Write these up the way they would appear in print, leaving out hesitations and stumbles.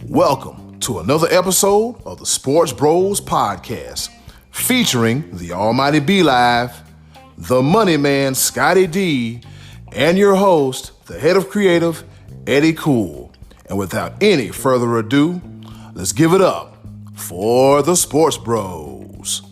Welcome to another episode of the Sports Bros Podcast, featuring the Almighty B Live, the Money Man Scottie D, and your host, the head of creative, Eddy Kool. And without any further ado, let's give it up for the Sports Bros.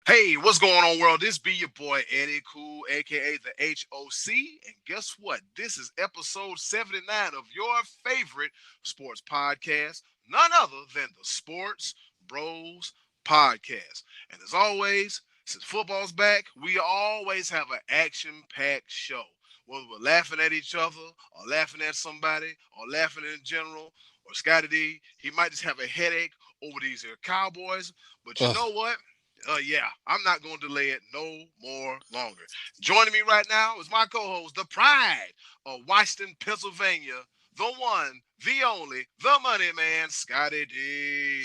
Hey, what's going on, world? This be your boy, Eddy Kool, a.k.a. the HOC. And guess what? This is episode 79 of your favorite sports podcast, none other than the Sports Bros Podcast. And as always, since football's back, we always have an action-packed show. Whether we're laughing at each other, or laughing at somebody, or laughing in general, or Scottie D, he might just have a headache over these here Cowboys. But you know what? I'm not going to delay it no more longer. Joining me right now is my co-host, the pride of Washington, Pennsylvania, the one, the only, the money man, Scottie D.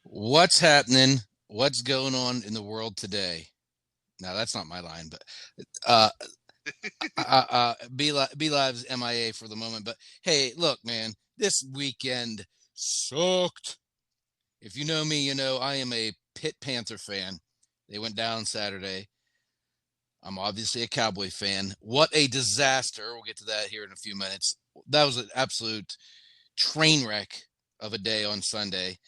What's happening? What's going on in the world today? Now, that's not my line, but B Live's MIA for the moment. But hey, look, man, this weekend sucked. If you know me, you know I am a Pitt Panther fan. They went down Saturday. I'm obviously a Cowboy fan. What a disaster. We'll get to that here in a few minutes. That was an absolute train wreck of a day on Sunday.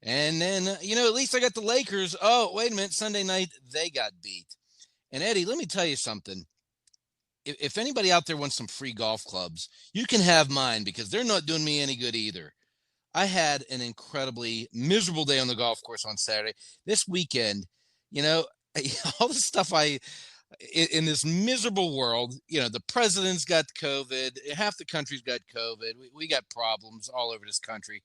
And then, at least I got the Lakers. Oh, wait a minute. Sunday night, they got beat. And Eddy, let me tell you something. If anybody out there wants some free golf clubs, you can have mine because they're not doing me any good either. I had an incredibly miserable day on the golf course on Saturday. This weekend, all the stuff in this miserable world, the president's got COVID, half the country's got COVID. We got problems all over this country.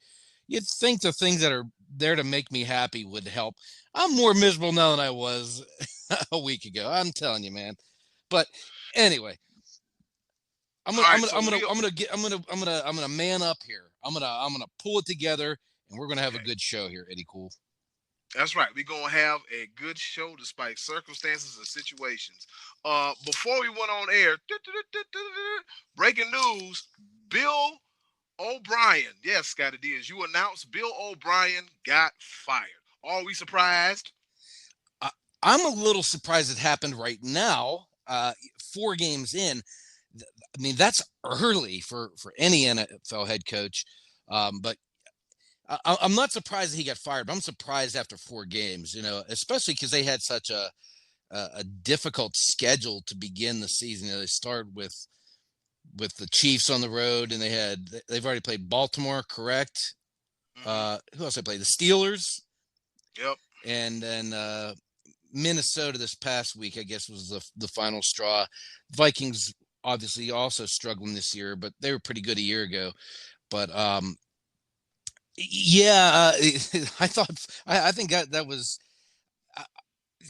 You'd think the things that are there to make me happy would help. I'm more miserable now than I was a week ago. I'm telling you, man. But anyway, I'm gonna man up here. I'm gonna pull it together, and we're gonna have a good show here, Eddy Kool. That's right. We're gonna have a good show despite circumstances and situations. Before we went on air, breaking news: Bill O'Brien. Yes, Scottie D, as you announced, Bill O'Brien got fired. Are we surprised? I'm a little surprised it happened right now. 4 games in. I mean, that's early for any NFL head coach. But I'm not surprised that he got fired. But I'm surprised after 4 games, especially because they had such a difficult schedule to begin the season. They started with the Chiefs on the road, and they've already played Baltimore, correct? Mm-hmm. Who else they played? The Steelers. Yep. And then Minnesota this past week, I guess, was the final straw. Vikings obviously also struggling this year, but they were pretty good a year ago. But I think that was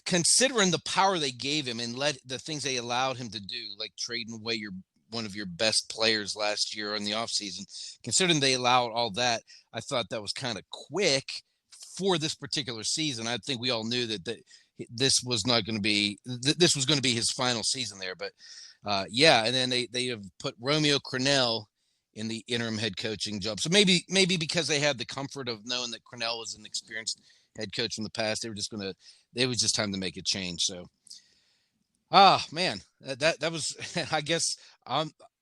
considering the power they gave him and the things they allowed him to do, like trading away one of your best players last year in the offseason. Considering they allowed all that, I thought that was kind of quick for this particular season. I think we all knew that this was not going to be this was going to be his final season there. But and then they have put Romeo Crennel in the interim head coaching job. So maybe because they had the comfort of knowing that Crennel was an experienced head coach from the past, it was just time to make a change. So, man, that was, I guess,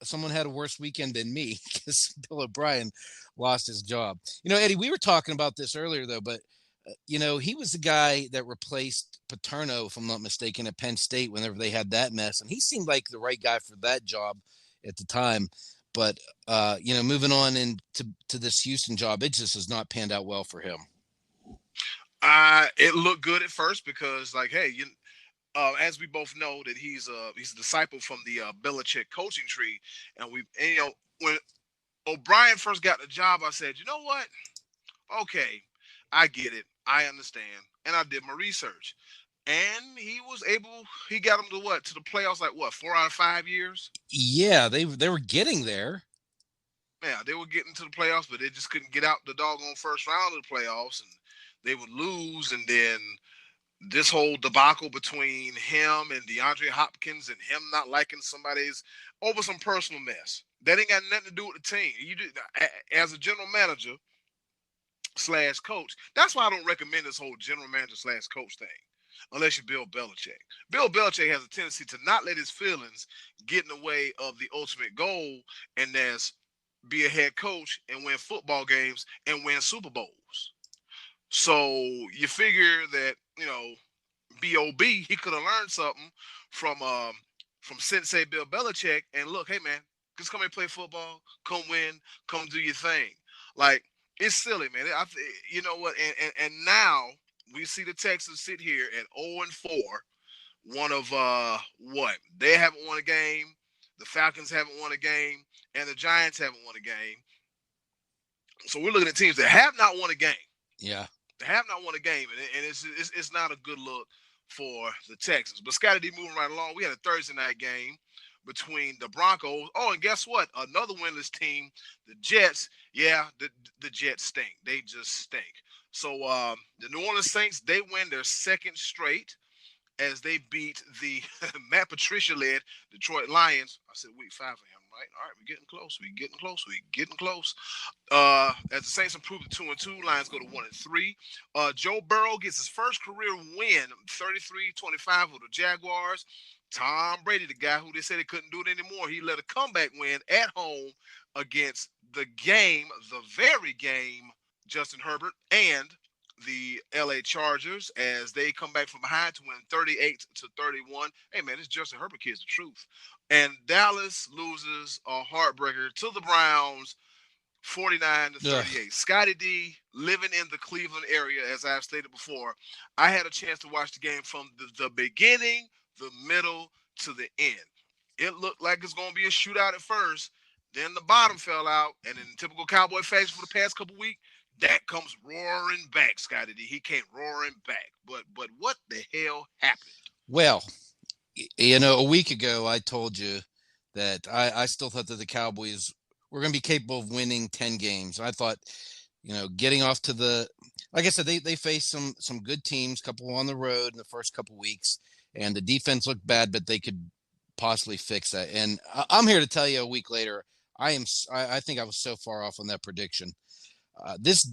someone had a worse weekend than me because Bill O'Brien lost his job. Eddy, we were talking about this earlier though, but he was the guy that replaced Paterno, if I'm not mistaken, at Penn State whenever they had that mess. And he seemed like the right guy for that job at the time. But, moving on into this Houston job, it just has not panned out well for him. It looked good at first because, as we both know, that he's a disciple from the Belichick coaching tree. And when O'Brien first got the job, I said, you know what? Okay, I get it. I understand. And I did my research. And he got them to the playoffs, 4 out of 5 years? Yeah, they were getting there. Yeah, they were getting to the playoffs, but they just couldn't get out the doggone first round of the playoffs, and they would lose, and then this whole debacle between him and DeAndre Hopkins and him not liking somebody's over some personal mess. That ain't got nothing to do with the team. You do, as a general manager slash coach. That's why I don't recommend this whole general manager slash coach thing. Unless you're Bill Belichick. Bill Belichick has a tendency to not let his feelings get in the way of the ultimate goal, and that's be a head coach and win football games and win Super Bowls. So you figure that, B.O.B. he could have learned something from from Sensei Bill Belichick. And look, hey man, just come and play football, come win, come do your thing. Like it's silly, man. You know what? And now we see the Texans sit here at 0-4. One of what they haven't won a game, the Falcons haven't won a game, and the Giants haven't won a game. So we're looking at teams that have not won a game. Yeah. They have not won a game, and it's not a good look for the Texans. But Scottie D moving right along. We had a Thursday night game between the Broncos. Oh, and guess what? Another winless team, the Jets. Yeah, the Jets stink. They just stink. So the New Orleans Saints, they win their second straight as they beat the Matt Patricia-led Detroit Lions. I said week 5 for him, right? All right, we're getting close. We're getting close. We're getting close. As the Saints improve to 2-2, Lions go to 1-3. Joe Burrow gets his first career win, 33-25 with the Jaguars. Tom Brady, the guy who they said he couldn't do it anymore, he led a comeback win at home against the very game, Justin Herbert and the LA Chargers as they come back from behind to win 38-31. Hey man, this Justin Herbert kid's the truth. And Dallas loses a heartbreaker to the Browns 49-38. Scottie D living in the Cleveland area, as I've stated before. I had a chance to watch the game from the beginning, the middle to the end. It looked like it's going to be a shootout at first. Then the bottom fell out, and in typical Cowboy fashion for the past couple weeks, Dak comes roaring back, Scottie D. He came roaring back. But what the hell happened? Well, a week ago I told you that I still thought that the Cowboys were going to be capable of winning 10 games. I thought, getting off to like I said, they faced some good teams, couple on the road in the first couple weeks, and the defense looked bad, but they could possibly fix that. And I'm here to tell you a week later, I think I was so far off on that prediction. This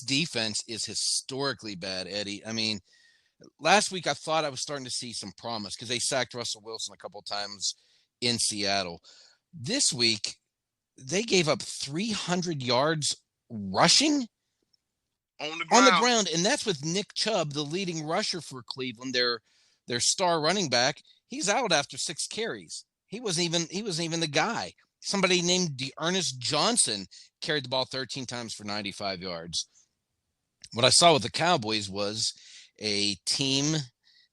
defense is historically bad, Eddie. I mean, last week I thought I was starting to see some promise because they sacked Russell Wilson a couple of times in Seattle. This week, they gave up 300 yards rushing on the ground, and that's with Nick Chubb, the leading rusher for Cleveland, their star running back. He's out after 6 carries. He wasn't even the guy. Somebody named Ernest Johnson carried the ball 13 times for 95 yards. What I saw with the Cowboys was a team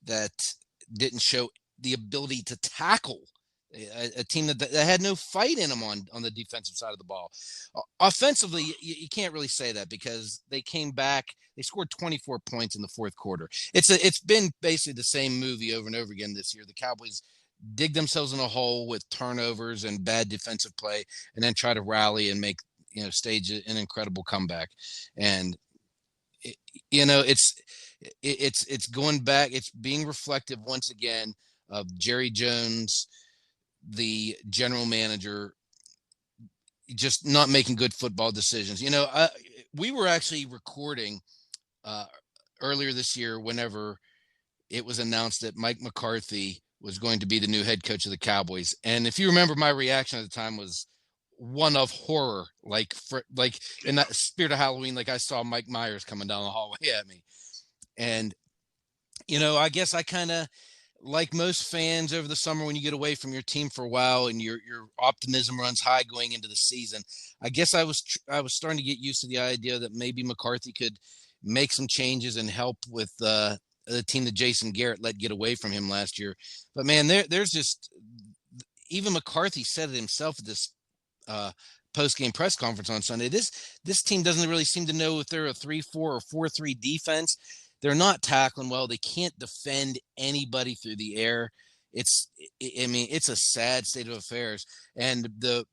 that didn't show the ability to tackle, a team that had no fight in them on the defensive side of the ball. Offensively, you can't really say that because they came back. They scored 24 points in the fourth quarter. It's been basically the same movie over and over again this year. The Cowboys dig themselves in a hole with turnovers and bad defensive play, and then try to rally and stage an incredible comeback. And it's going back. It's being reflective once again of Jerry Jones, the general manager, just not making good football decisions. We were actually recording earlier this year whenever it was announced that Mike McCarthy was going to be the new head coach of the Cowboys. And if you remember, my reaction at the time was one of horror, like in that spirit of Halloween, like I saw Mike Myers coming down the hallway at me. And, I guess I kind of, like most fans over the summer, when you get away from your team for a while and your optimism runs high going into the season, I guess I was starting to get used to the idea that maybe McCarthy could make some changes and help with the team that Jason Garrett let get away from him last year. But man, there's just, even McCarthy said it himself at this post-game press conference on Sunday. This team doesn't really seem to know if they're a 3-4 or 4-3 defense. They're not tackling well. They can't defend anybody through the air. It's a sad state of affairs. And the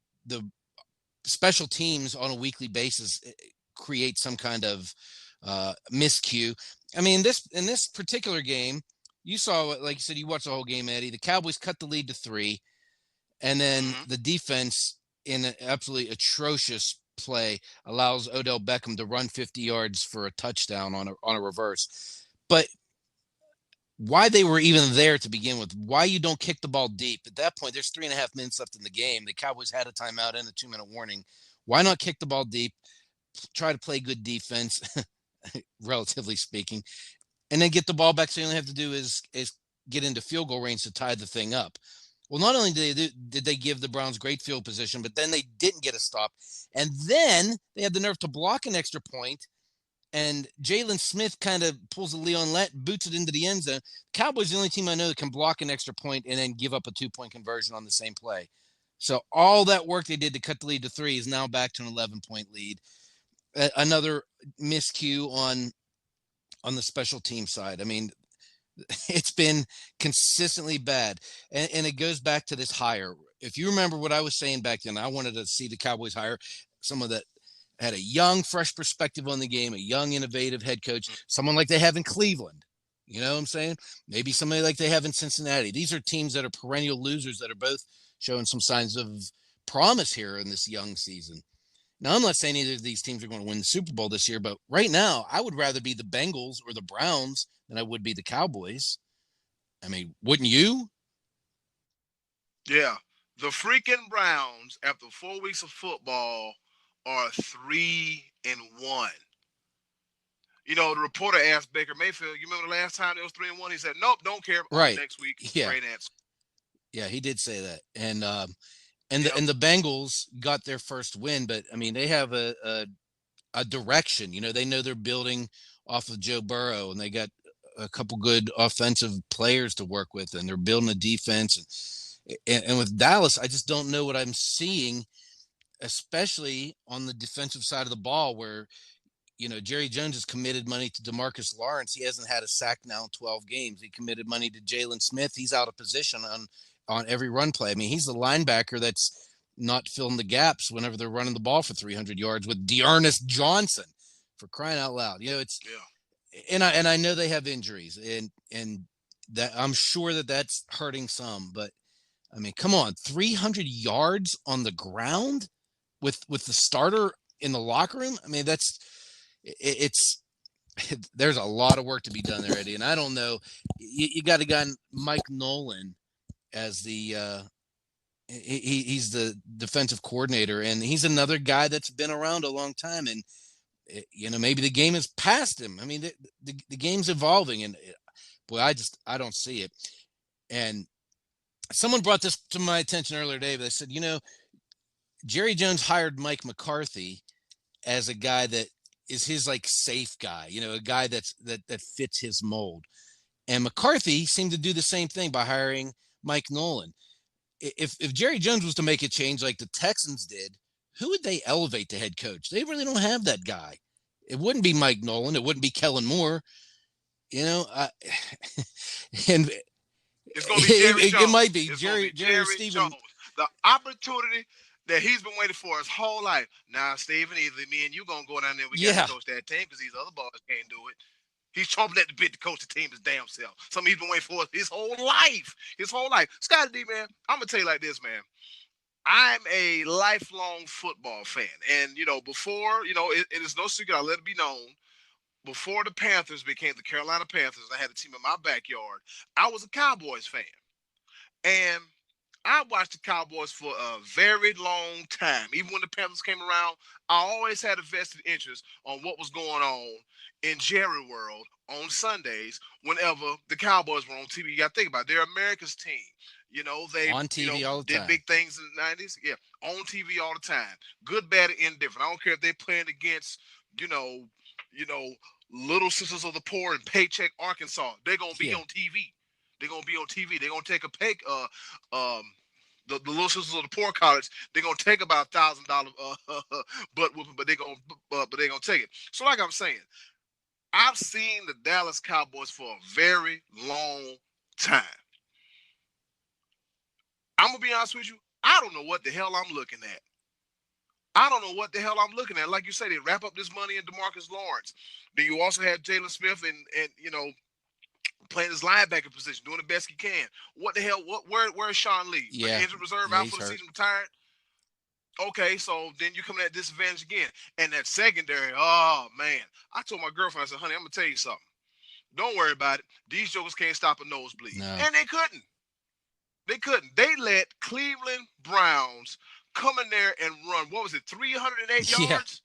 special teams on a weekly basis create some kind of miscue. I mean, in this particular game, you saw, like you said, you watched the whole game, Eddie. The Cowboys cut the lead to 3, and then Mm-hmm. the defense, in an absolutely atrocious play, allows Odell Beckham to run 50 yards for a touchdown on a reverse. But why they were even there to begin with, why you don't kick the ball deep. At that point, there's 3.5 minutes left in the game. The Cowboys had a timeout and a 2-minute warning. Why not kick the ball deep, try to play good defense, relatively speaking, and then get the ball back so you only have to do is get into field goal range to tie the thing up. Well, not only did they give the Browns great field position, but then they didn't get a stop. And then they had the nerve to block an extra point, and Jalen Smith kind of pulls a Leon Lett, boots it into the end zone. Cowboys are the only team I know that can block an extra point and then give up a 2-point conversion on the same play. So all that work they did to cut the lead to 3 is now back to an 11-point lead. Another miscue on the special team side. I mean, it's been consistently bad. And it goes back to this hire. If you remember what I was saying back then, I wanted to see the Cowboys hire someone that had a young, fresh perspective on the game, a young, innovative head coach, someone like they have in Cleveland. You know what I'm saying? Maybe somebody like they have in Cincinnati. These are teams that are perennial losers that are both showing some signs of promise here in this young season. Now, I'm not saying either of these teams are going to win the Super Bowl this year, but right now, I would rather be the Bengals or the Browns than I would be the Cowboys. I mean, wouldn't you? Yeah. The freaking Browns, after 4 weeks of football, are 3-1. You know, the reporter asked Baker Mayfield, "You remember the last time it was 3-1?" He said, "Nope, don't care. On Right. next week." Yeah. Great answer. Yeah, he did say that. Yep. And the Bengals got their first win, but I mean, they have a direction. You know, they know they're building off of Joe Burrow, and they got a couple good offensive players to work with, and they're building a defense. And with Dallas, I just don't know what I'm seeing, especially on the defensive side of the ball, where Jerry Jones has committed money to DeMarcus Lawrence. He hasn't had a sack now in 12 games. He committed money to Jalen Smith. He's out of position on every run play. I mean, he's the linebacker that's not filling the gaps whenever they're running the ball for 300 yards with Dearness Johnson, for crying out loud. It's Yeah. and I know they have injuries, and that I'm sure that's hurting some. But I mean, come on, 300 yards on the ground with the starter in the locker room. I mean, it's there's a lot of work to be done there, Eddie. And I don't know, you got a guy Mike Nolan as he's the defensive coordinator, and he's another guy that's been around a long time, and maybe the game is past him. I mean, the game's evolving, and boy, I don't see it. And someone brought this to my attention earlier today. But they said, Jerry Jones hired Mike McCarthy as a guy that is his like safe guy, a guy that fits his mold. And McCarthy seemed to do the same thing by hiring Mike Nolan. If Jerry Jones was to make a change like the Texans did, who would they elevate to head coach? They really don't have that guy. It wouldn't be Mike Nolan. It wouldn't be Kellen Moore. And It's going to be Jerry Jones. it might be It's going to Jerry be Jerry Stephen. Jones. The opportunity that he's been waiting for his whole life. Now, Stephen, either me and you going to go down there. We got to coach that team because these other boys can't do it. He's chomping at the bit to coach the team his damn self. Something he's been waiting for his whole life. His whole life. Scottie D, man, I'm going to tell you like this, man. I'm a lifelong football fan. And, before, it is no secret, I let it be known, before the Panthers became the Carolina Panthers, I had a team in my backyard. I was a Cowboys fan. And I watched the Cowboys for a very long time. Even when the Panthers came around, I always had a vested interest on what was going on in Jerry World on Sundays whenever the Cowboys were on TV. You got to think about it. They're America's team. They on TV all the did time. big things in the 90s. Yeah, on TV all the time. Good, bad, and indifferent. I don't care if they're playing against, you know, Little Sisters of the Poor in Paycheck, Arkansas. They're going to be on TV. They're going to be on TV. They're going to take a pay the Little Sisters of the Poor College, they're gonna take about $1,000 butt whooping, but they're gonna take it. So, like I'm saying, I've seen the Dallas Cowboys for a very long time. I'm gonna be honest with you. I don't know what the hell I'm looking at. I don't know what the hell I'm looking at. Like you say, they wrap up this money in DeMarcus Lawrence. Then you also have Jalen Smith and playing his linebacker position, doing the best he can. What the hell? Where's Sean Lee? Yeah, Injured reserve yeah, out he's for the hurt. season, retired. Okay, so then you coming at disadvantage again. And that secondary, oh man. I told my girlfriend, I said, honey, I'm gonna tell you something. Don't worry about it. These jokers can't stop a nosebleed. No. And they couldn't. They couldn't. They let Cleveland Browns come in there and run, what was it, 308 Yeah, yards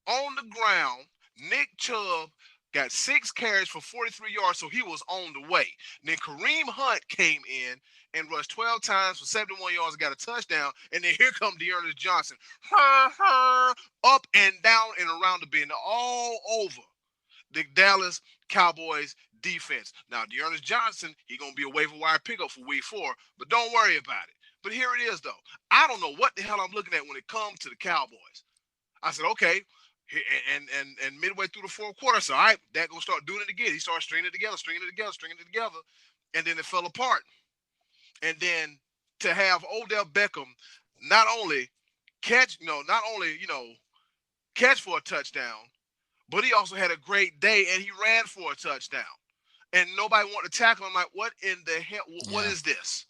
on the ground. Nick Chubb got 6 carries for 43 yards, so he was on the way. And then Kareem Hunt came in and rushed 12 times for 71 yards and got a touchdown. And then here comes Dearness Johnson. Up and down and around the bend, all over the Dallas Cowboys defense. Now, Dearness Johnson, he's going to be a waiver wire pickup for week 4, but don't worry about it. But here it is, though. I don't know what the hell I'm looking at when it comes to the Cowboys. I said, okay, and midway through the fourth quarter, I said, all right, Dak gonna start doing it again. He started stringing it together, and then it fell apart. And then to have Odell Beckham not only catch, catch for a touchdown, but he also had a great day and he ran for a touchdown. And nobody wanted to tackle him. Like, what in the hell? What yeah. is this?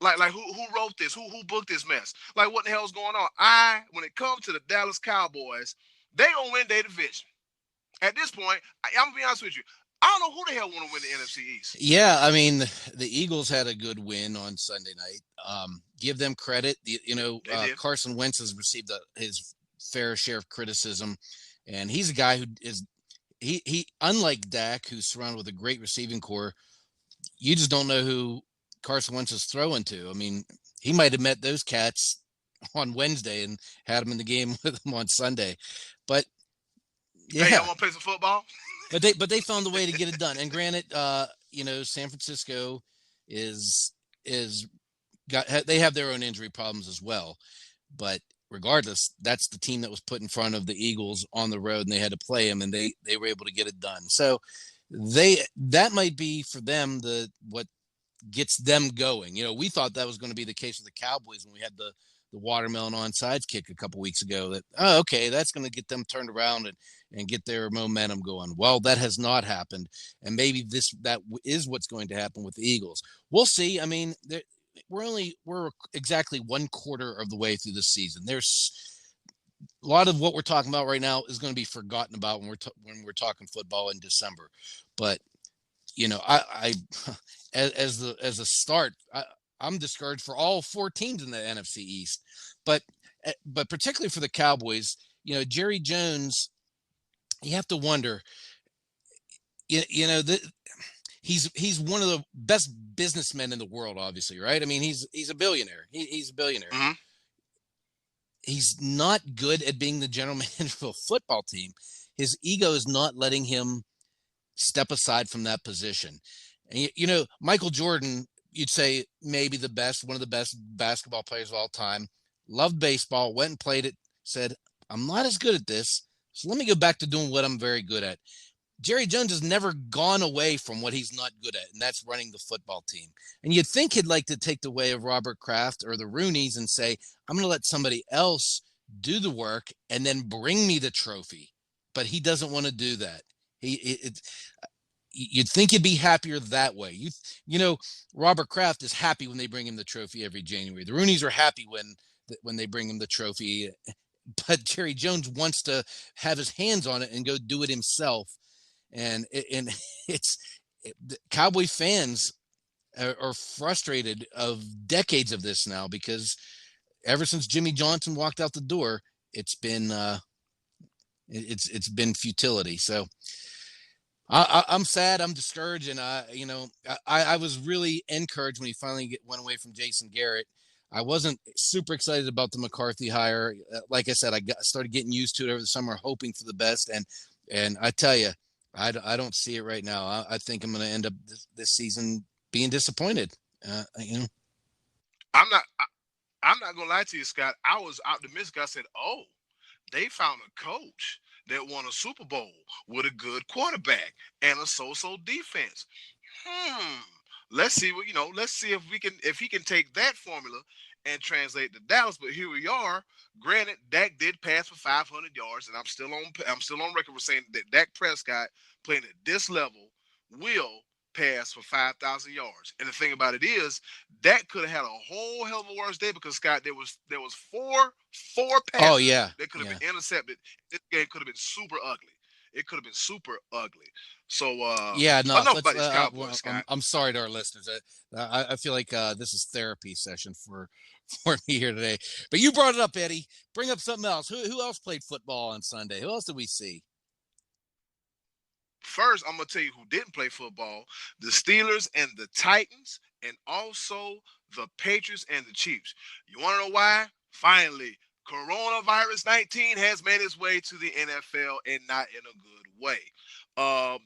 Like who wrote this? Who booked this mess? Like, what the hell's going on? When it comes to the Dallas Cowboys, they gonna win their division. At this point, I'm gonna be honest with you. I don't know who the hell want to win the NFC East. Yeah, I mean, the Eagles had a good win on Sunday night. Give them credit. Carson Wentz has received his fair share of criticism, and he's a guy who is he unlike Dak, who's surrounded with a great receiving core. You just don't know who Carson Wentz is throwing to. I mean, he might have met those cats on Wednesday and had them in the game with him on Sunday, but yeah, hey, I want to play some football. but they found a way to get it done. And granted, San Francisco is they have their own injury problems as well, but regardless, that's the team that was put in front of the Eagles on the road, and they had to play them, and they were able to get it done. So that might be for them what gets them going. We thought that was going to be the case with the Cowboys when we had the watermelon onside kick a couple weeks ago. That okay, that's going to get them turned around and get their momentum going. Well, that has not happened, and maybe that is what's going to happen with the Eagles. We'll see. I mean, we're exactly one quarter of the way through the season. There's a lot of what we're talking about right now is going to be forgotten about when we're talking football in December. But I as a start, I'm discouraged for all 4 teams in the NFC East, but particularly for the Cowboys. Jerry Jones, you have to wonder. He's one of the best businessmen in the world, obviously, right? I mean, he's a billionaire. He's a billionaire. Mm-hmm. He's not good at being the general manager of a football team. His ego is not letting him step aside from that position. And Michael Jordan, you'd say maybe one of the best basketball players of all time, loved baseball, went and played it, said, I'm not as good at this, so let me go back to doing what I'm very good at. Jerry Jones has never gone away from what he's not good at, and that's running the football team. And you'd think he'd like to take the way of Robert Kraft or the Rooneys and say, I'm going to let somebody else do the work and then bring me the trophy. But he doesn't want to do that. You'd think he'd be happier that way. Robert Kraft is happy when they bring him the trophy every January. The Rooneys are happy when they bring him the trophy. But Jerry Jones wants to have his hands on it and go do it himself. And Cowboy fans are frustrated of decades of this now, because ever since Jimmy Johnson walked out the door, it's been futility. So I'm sad. I'm discouraged, and I was really encouraged when he finally went away from Jason Garrett. I wasn't super excited about the McCarthy hire. Like I said, I started getting used to it over the summer, hoping for the best, and I tell you, I don't see it right now. I think I'm going to end up this season being disappointed. I'm not gonna lie to you, Scott. I was optimistic. I said, "Oh, they found a coach that won a Super Bowl with a good quarterback and a so-so defense. Let's see if he can take that formula and translate to Dallas. But here we are. Granted, Dak did pass for 500 yards, and I'm still on record for saying that Dak Prescott playing at this level will pass for 5,000 yards. And the thing about it is, Dak could have had a whole hell of a worse day because Scott, there was four Oh passes yeah, that could have yeah. been intercepted. This game could have been super ugly. It could have been super ugly. So, Yeah, enough. enough Let's. about these Cowboys, Scott. I'm sorry to our listeners. I feel like this is therapy session for for me here today. But you brought it up, Eddie. Bring up something else. Who else played football on Sunday? Who else did we see? First, I'm gonna tell you who didn't play football: the Steelers and the Titans, and also the Patriots and the Chiefs. You want to know why? Finally, coronavirus 19 has made its way to the NFL, and not in a good way.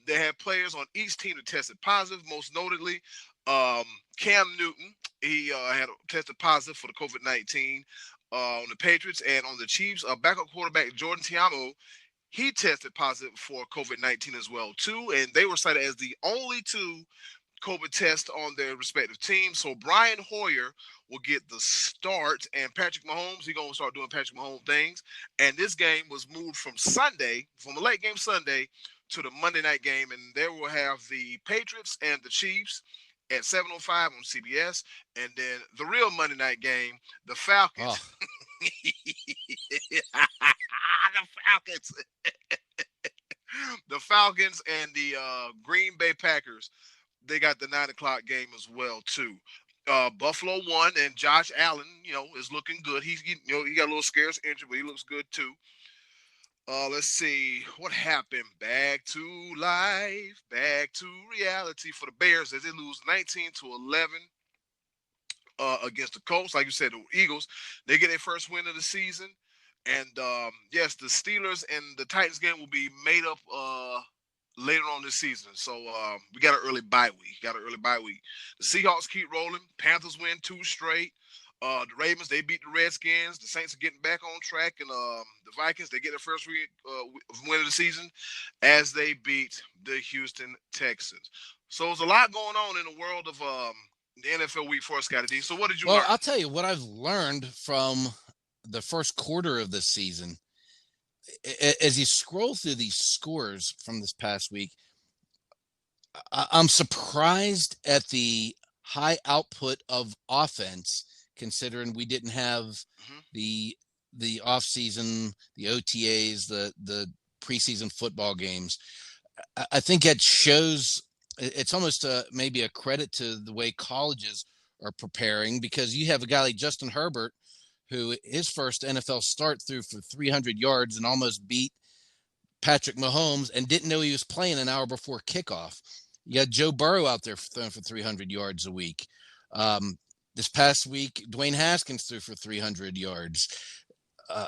They had players on each team that tested positive. Most notably, Cam Newton. He had tested positive for the COVID-19 on the Patriots, and on the Chiefs, backup quarterback Jordan Tiamo, he tested positive for COVID-19 as well too, and they were cited as the only two COVID tests on their respective teams. So Brian Hoyer will get the start, and Patrick Mahomes, he's gonna start doing Patrick Mahomes things. And this game was moved from Sunday, from a late game Sunday, to the Monday night game, and there will have the Patriots and the Chiefs at 7:05 on CBS, and then the real Monday night game, the Oh, Falcons. The Falcons the Falcons and the Green Bay Packers. They got the 9 o'clock game as well too. Buffalo won, and Josh Allen, is looking good. He got a little scarce injury, but he looks good too. Let's see what happened. Back to life, back to reality for the Bears as they lose 19-11 against the Colts. Like you said, the Eagles, they get their first win of the season. And yes, the Steelers and the Titans game will be made up later on this season. So we got an early bye week. The Seahawks keep rolling. Panthers win 2 straight. The Ravens, they beat the Redskins. The Saints are getting back on track. And the Vikings, they get their first win of the season as they beat the Houston Texans. So there's a lot going on in the world of the NFL week for us, Scottie D. So what did you well, learn? I'll tell you what I've learned from the first quarter of this season. As you scroll through these scores from this past week, I'm surprised at the high output of offense, considering we didn't have Mm-hmm. the off season, the OTAs, the preseason football games. I think it shows. It's almost maybe a credit to the way colleges are preparing, because you have a guy like Justin Herbert, who his first NFL start threw for 300 yards and almost beat Patrick Mahomes and didn't know he was playing an hour before kickoff. You got Joe Burrow out there throwing for 300 yards a week. This past week, Dwayne Haskins threw for 300 yards. Uh,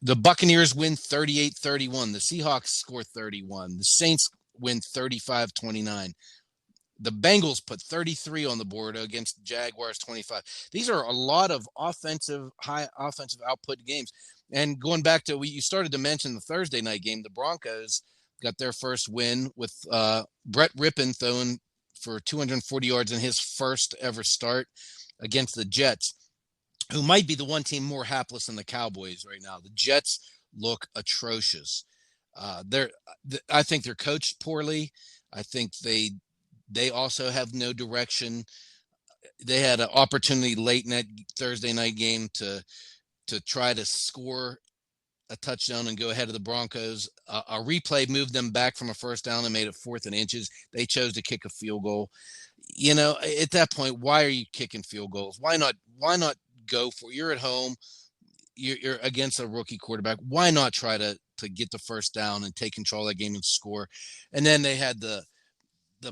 the Buccaneers win 38-31. The Seahawks score 31. The Saints win 35-29. The Bengals put 33 on the board against the Jaguars 25. These are a lot of high offensive output games. And going back to, you started to mention the Thursday night game, the Broncos got their first win with Brett Rippon throwing for 240 yards in his first ever start against the Jets, who might be the one team more hapless than the Cowboys right now. The Jets look atrocious. I think they're coached poorly. I think they also have no direction. They had an opportunity late in that Thursday night game to try to score a touchdown and go ahead of the Broncos. A replay moved them back from a first down and made it 4th and inches. They chose to kick a field goal. At that point, why are you kicking field goals? Why not go for it? You're at home. You're against a rookie quarterback. Why not try to get the first down and take control of that game and score? And then they had the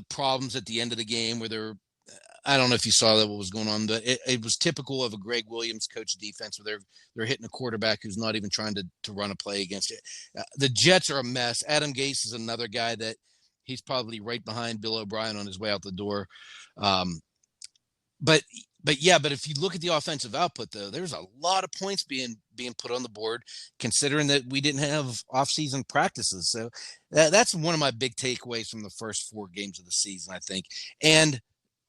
problems at the end of the game where I don't know if you saw that, what was going on, but it was typical of a Greg Williams coach defense, where they're hitting a quarterback who's not even trying to run a play against it. The Jets are a mess. Adam Gase is another guy that he's probably right behind Bill O'Brien on his way out the door. But if you look at the offensive output, though, there's a lot of points being put on the board, considering that we didn't have off-season practices. So that's one of my big takeaways from the first 4 games of the season, I think. And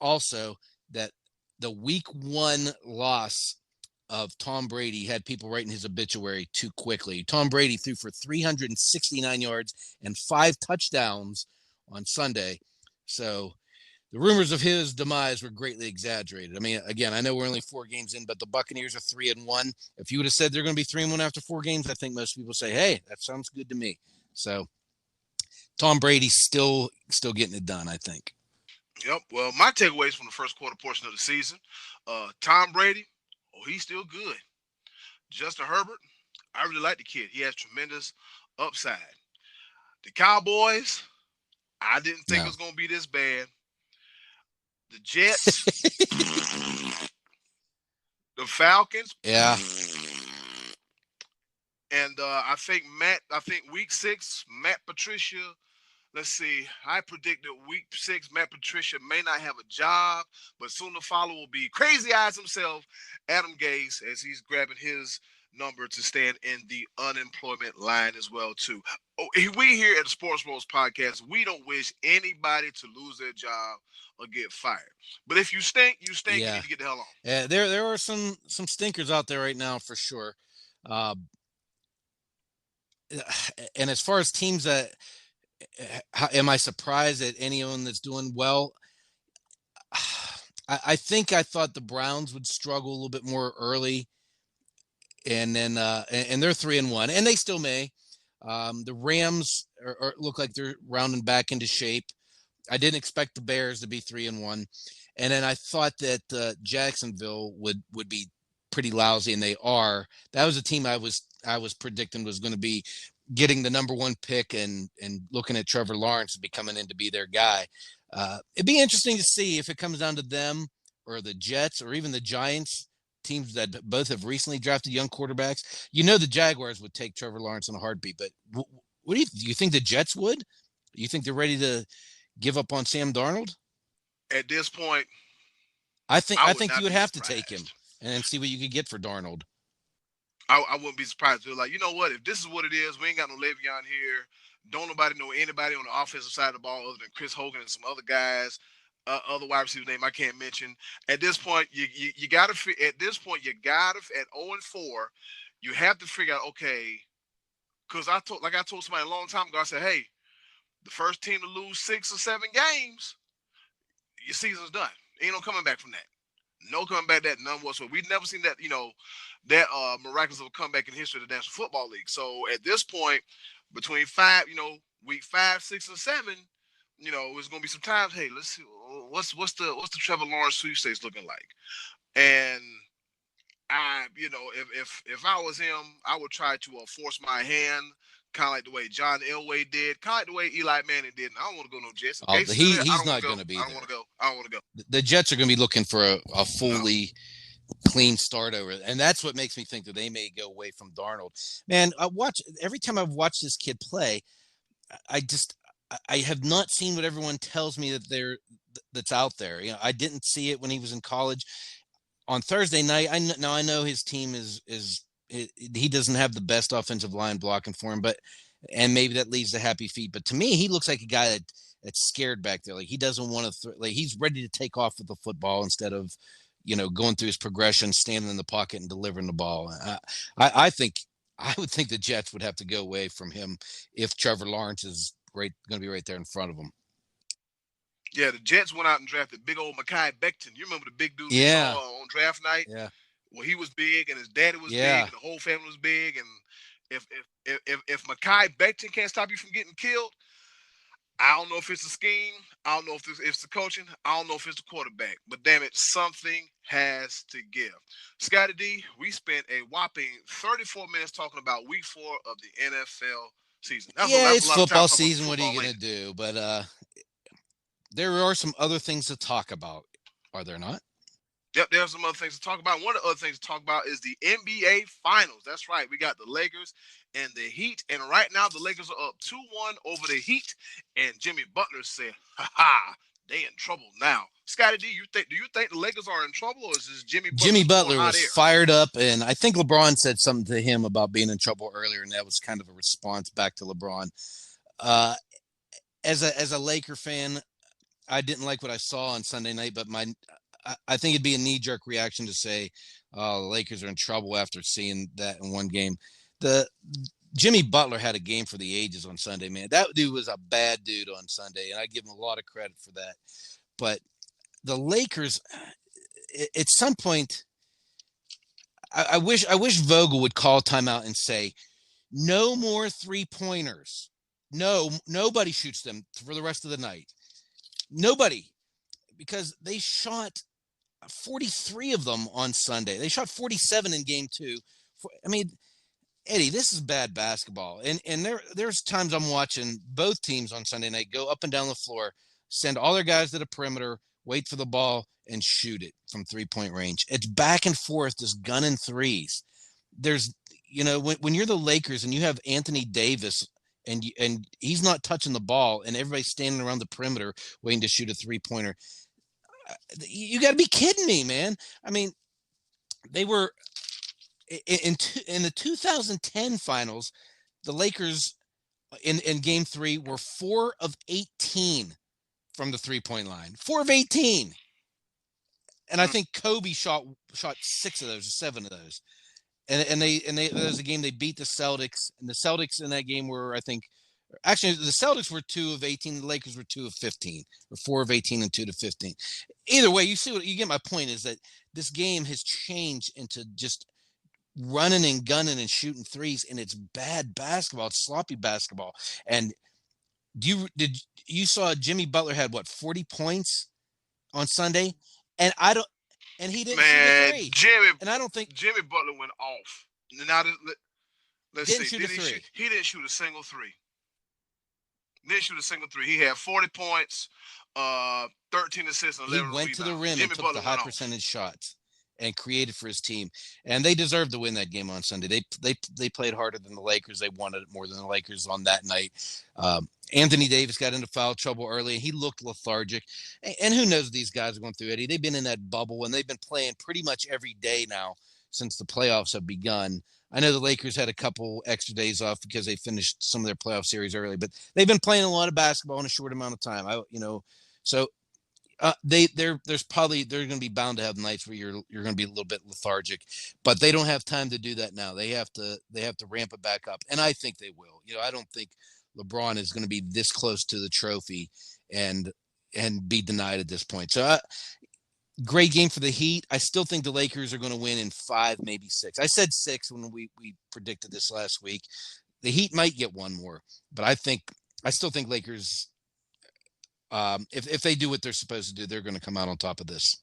also that the week 1 loss of Tom Brady had people writing his obituary too quickly. Tom Brady threw for 369 yards and 5 touchdowns on Sunday. So the rumors of his demise were greatly exaggerated. I mean, again, I know we're only 4 games in, but the Buccaneers are 3-1. If you would have said they're going to be 3-1 after 4 games, I think most people say, "Hey, that sounds good to me." So Tom Brady's still getting it done, I think. Yep. Well, my takeaways from the first quarter portion of the season, Tom Brady, he's still good. Justin Herbert, I really like the kid. He has tremendous upside. The Cowboys, I didn't think it No. was going to be this bad. The Jets, the Falcons, Yeah. and I think week 6, Matt Patricia. Let's see. I predicted week 6, Matt Patricia may not have a job, but soon to follow will be Crazy Eyes himself, Adam Gase, as he's grabbing his number to stand in the unemployment line as well too. We here at the Sports Bros Podcast, we don't wish anybody to lose their job or get fired. But if you stink, you stink. Yeah. You need to get the hell on. Yeah, there are some stinkers out there right now for sure. And as far as teams that, am I surprised at anyone that's doing well? I think I thought the Browns would struggle a little bit more early, and then and they're 3-1, and they still may. The Rams look like they're rounding back into shape. I didn't expect the Bears to be 3-1, and then I thought that Jacksonville would be pretty lousy, and they are. That was a team I was predicting was going to be getting the number 1 pick and looking at Trevor Lawrence to be coming in to be their guy. It'd be interesting to see if it comes down to them or the Jets or even the Giants, teams that both have recently drafted young quarterbacks. You know, the Jaguars would take Trevor Lawrence in a heartbeat, but what do you think the Jets would? Do you think they're ready to give up on Sam Darnold? At this point, I think you would have surprised. to take him and see what you could get for Darnold. I wouldn't be surprised. They're like, you know what? If this is what it is, we ain't got no Le'Veon here. Don't nobody know anybody on the offensive side of the ball other than Chris Hogan and some other guys, other wide receiver name I can't mention. At this point, you gotta. At this point, you gotta at 0-4, you have to figure out, okay, because I told somebody a long time ago. I said, hey, the first team to lose 6 or 7 games, your season's done. Ain't no coming back from that. No coming back that none whatsoever. We've never seen that, that miraculous of a comeback in history of the National Football League. So at this point, between week 5, 6, and 7, it's gonna be some times. Hey, let's see what's the Trevor Lawrence sweepstakes looking like. And if I was him, I would try to force my hand, kind of like the way John Elway did, kind of like the way Eli Manning did. And I don't want to go no Jets. He's not going to be there. I don't want to go. The Jets are going to be looking for a fully clean start over, and that's what makes me think that they may go away from Darnold. Man, every time I've watched this kid play, I have not seen what everyone tells me that's out there. I didn't see it when he was in college. On Thursday night, I know his team he doesn't have the best offensive line blocking for him, and maybe that leaves the happy feet. But to me, he looks like a guy that's scared back there. Like he doesn't want to he's ready to take off with the football instead of, going through his progression, standing in the pocket and delivering the ball. I would think the Jets would have to go away from him if Trevor Lawrence is going to be right there in front of him. Yeah, the Jets went out and drafted big old Mekhi Becton. You remember the big dude we saw on draft night? Yeah. Well, he was big, and his daddy was big, and the whole family was big. And if Mekhi Becton can't stop you from getting killed, I don't know if it's the scheme. I don't know if it's the coaching. I don't know if it's the quarterback. But damn it, something has to give. Scottie D, we spent a whopping 34 minutes talking about week 4 of the NFL season. It's football season. What are you going to do? But there are some other things to talk about, are there not? Yep, there's some other things to talk about. One of the other things to talk about is the NBA Finals. That's right. We got the Lakers and the Heat. And right now, the Lakers are up 2-1 over the Heat. And Jimmy Butler said, ha, they in trouble now. Scottie D, do you think the Lakers are in trouble, or is this Jimmy Butler was fired up, and I think LeBron said something to him about being in trouble earlier, and that was kind of a response back to LeBron. As a Laker fan, I didn't like what I saw on Sunday night, but I think it'd be a knee-jerk reaction to say the Lakers are in trouble after seeing that in one game. The Jimmy Butler had a game for the ages on Sunday, man. That dude was a bad dude on Sunday, and I give him a lot of credit for that. But the Lakers, at some point, I wish Vogel would call timeout and say, no more 3-pointers. No, nobody shoots them for the rest of the night. Nobody, because they shot 43 of them on Sunday. They shot 47 in game 2. I mean, Eddie, this is bad basketball. And there's times I'm watching both teams on Sunday night go up and down the floor, send all their guys to the perimeter, wait for the ball, and shoot it from 3-point range. It's back and forth, just gunning threes. There's, when you're the Lakers and you have Anthony Davis and he's not touching the ball and everybody's standing around the perimeter waiting to shoot a 3-pointer, you got to be kidding me, man. I mean, they were in the 2010 finals, the Lakers in game 3 were 4 of 18 from the 3-point line. 4 of 18. And I think Kobe shot 6 of those, or 7 of those. And there was a game they beat the Celtics, and the Celtics in that game were, I think, actually the Celtics were 2 of 18, the Lakers were 2 of 15, or 4 of 18 and 2 to 15. Either way, you get my point, is that this game has changed into just running and gunning and shooting threes, and it's bad basketball. It's sloppy basketball. And you saw Jimmy Butler had 40 points on Sunday, and he didn't shoot a three. And I don't think Jimmy Butler went off. Now let's see. He didn't shoot a single three. Didn't shoot a single three. He had 40 points, 13 assists, and 11 rebounds. He went to the rim Jimmy and took Butler the high percentage shots and created for his team. And they deserved to win that game on Sunday. They played harder than the Lakers. They wanted it more than the Lakers on that night. Anthony Davis got into foul trouble early, and he looked lethargic. And who knows what these guys are going through, Eddie? They've been in that bubble, and they've been playing pretty much every day now since the playoffs have begun. I know the Lakers had a couple extra days off because they finished some of their playoff series early, but they've been playing a lot of basketball in a short amount of time. So they're going to be bound to have nights where you're going to be a little bit lethargic, but they don't have time to do that now. They have to ramp it back up, and I think they will. I don't think LeBron is going to be this close to the trophy and be denied at this point. So great game for the Heat. I still think the Lakers are going to win in 5, maybe 6. I said 6 when we predicted this last week. The Heat might get one more, but I still think Lakers, if they do what they're supposed to do, they're going to come out on top of this.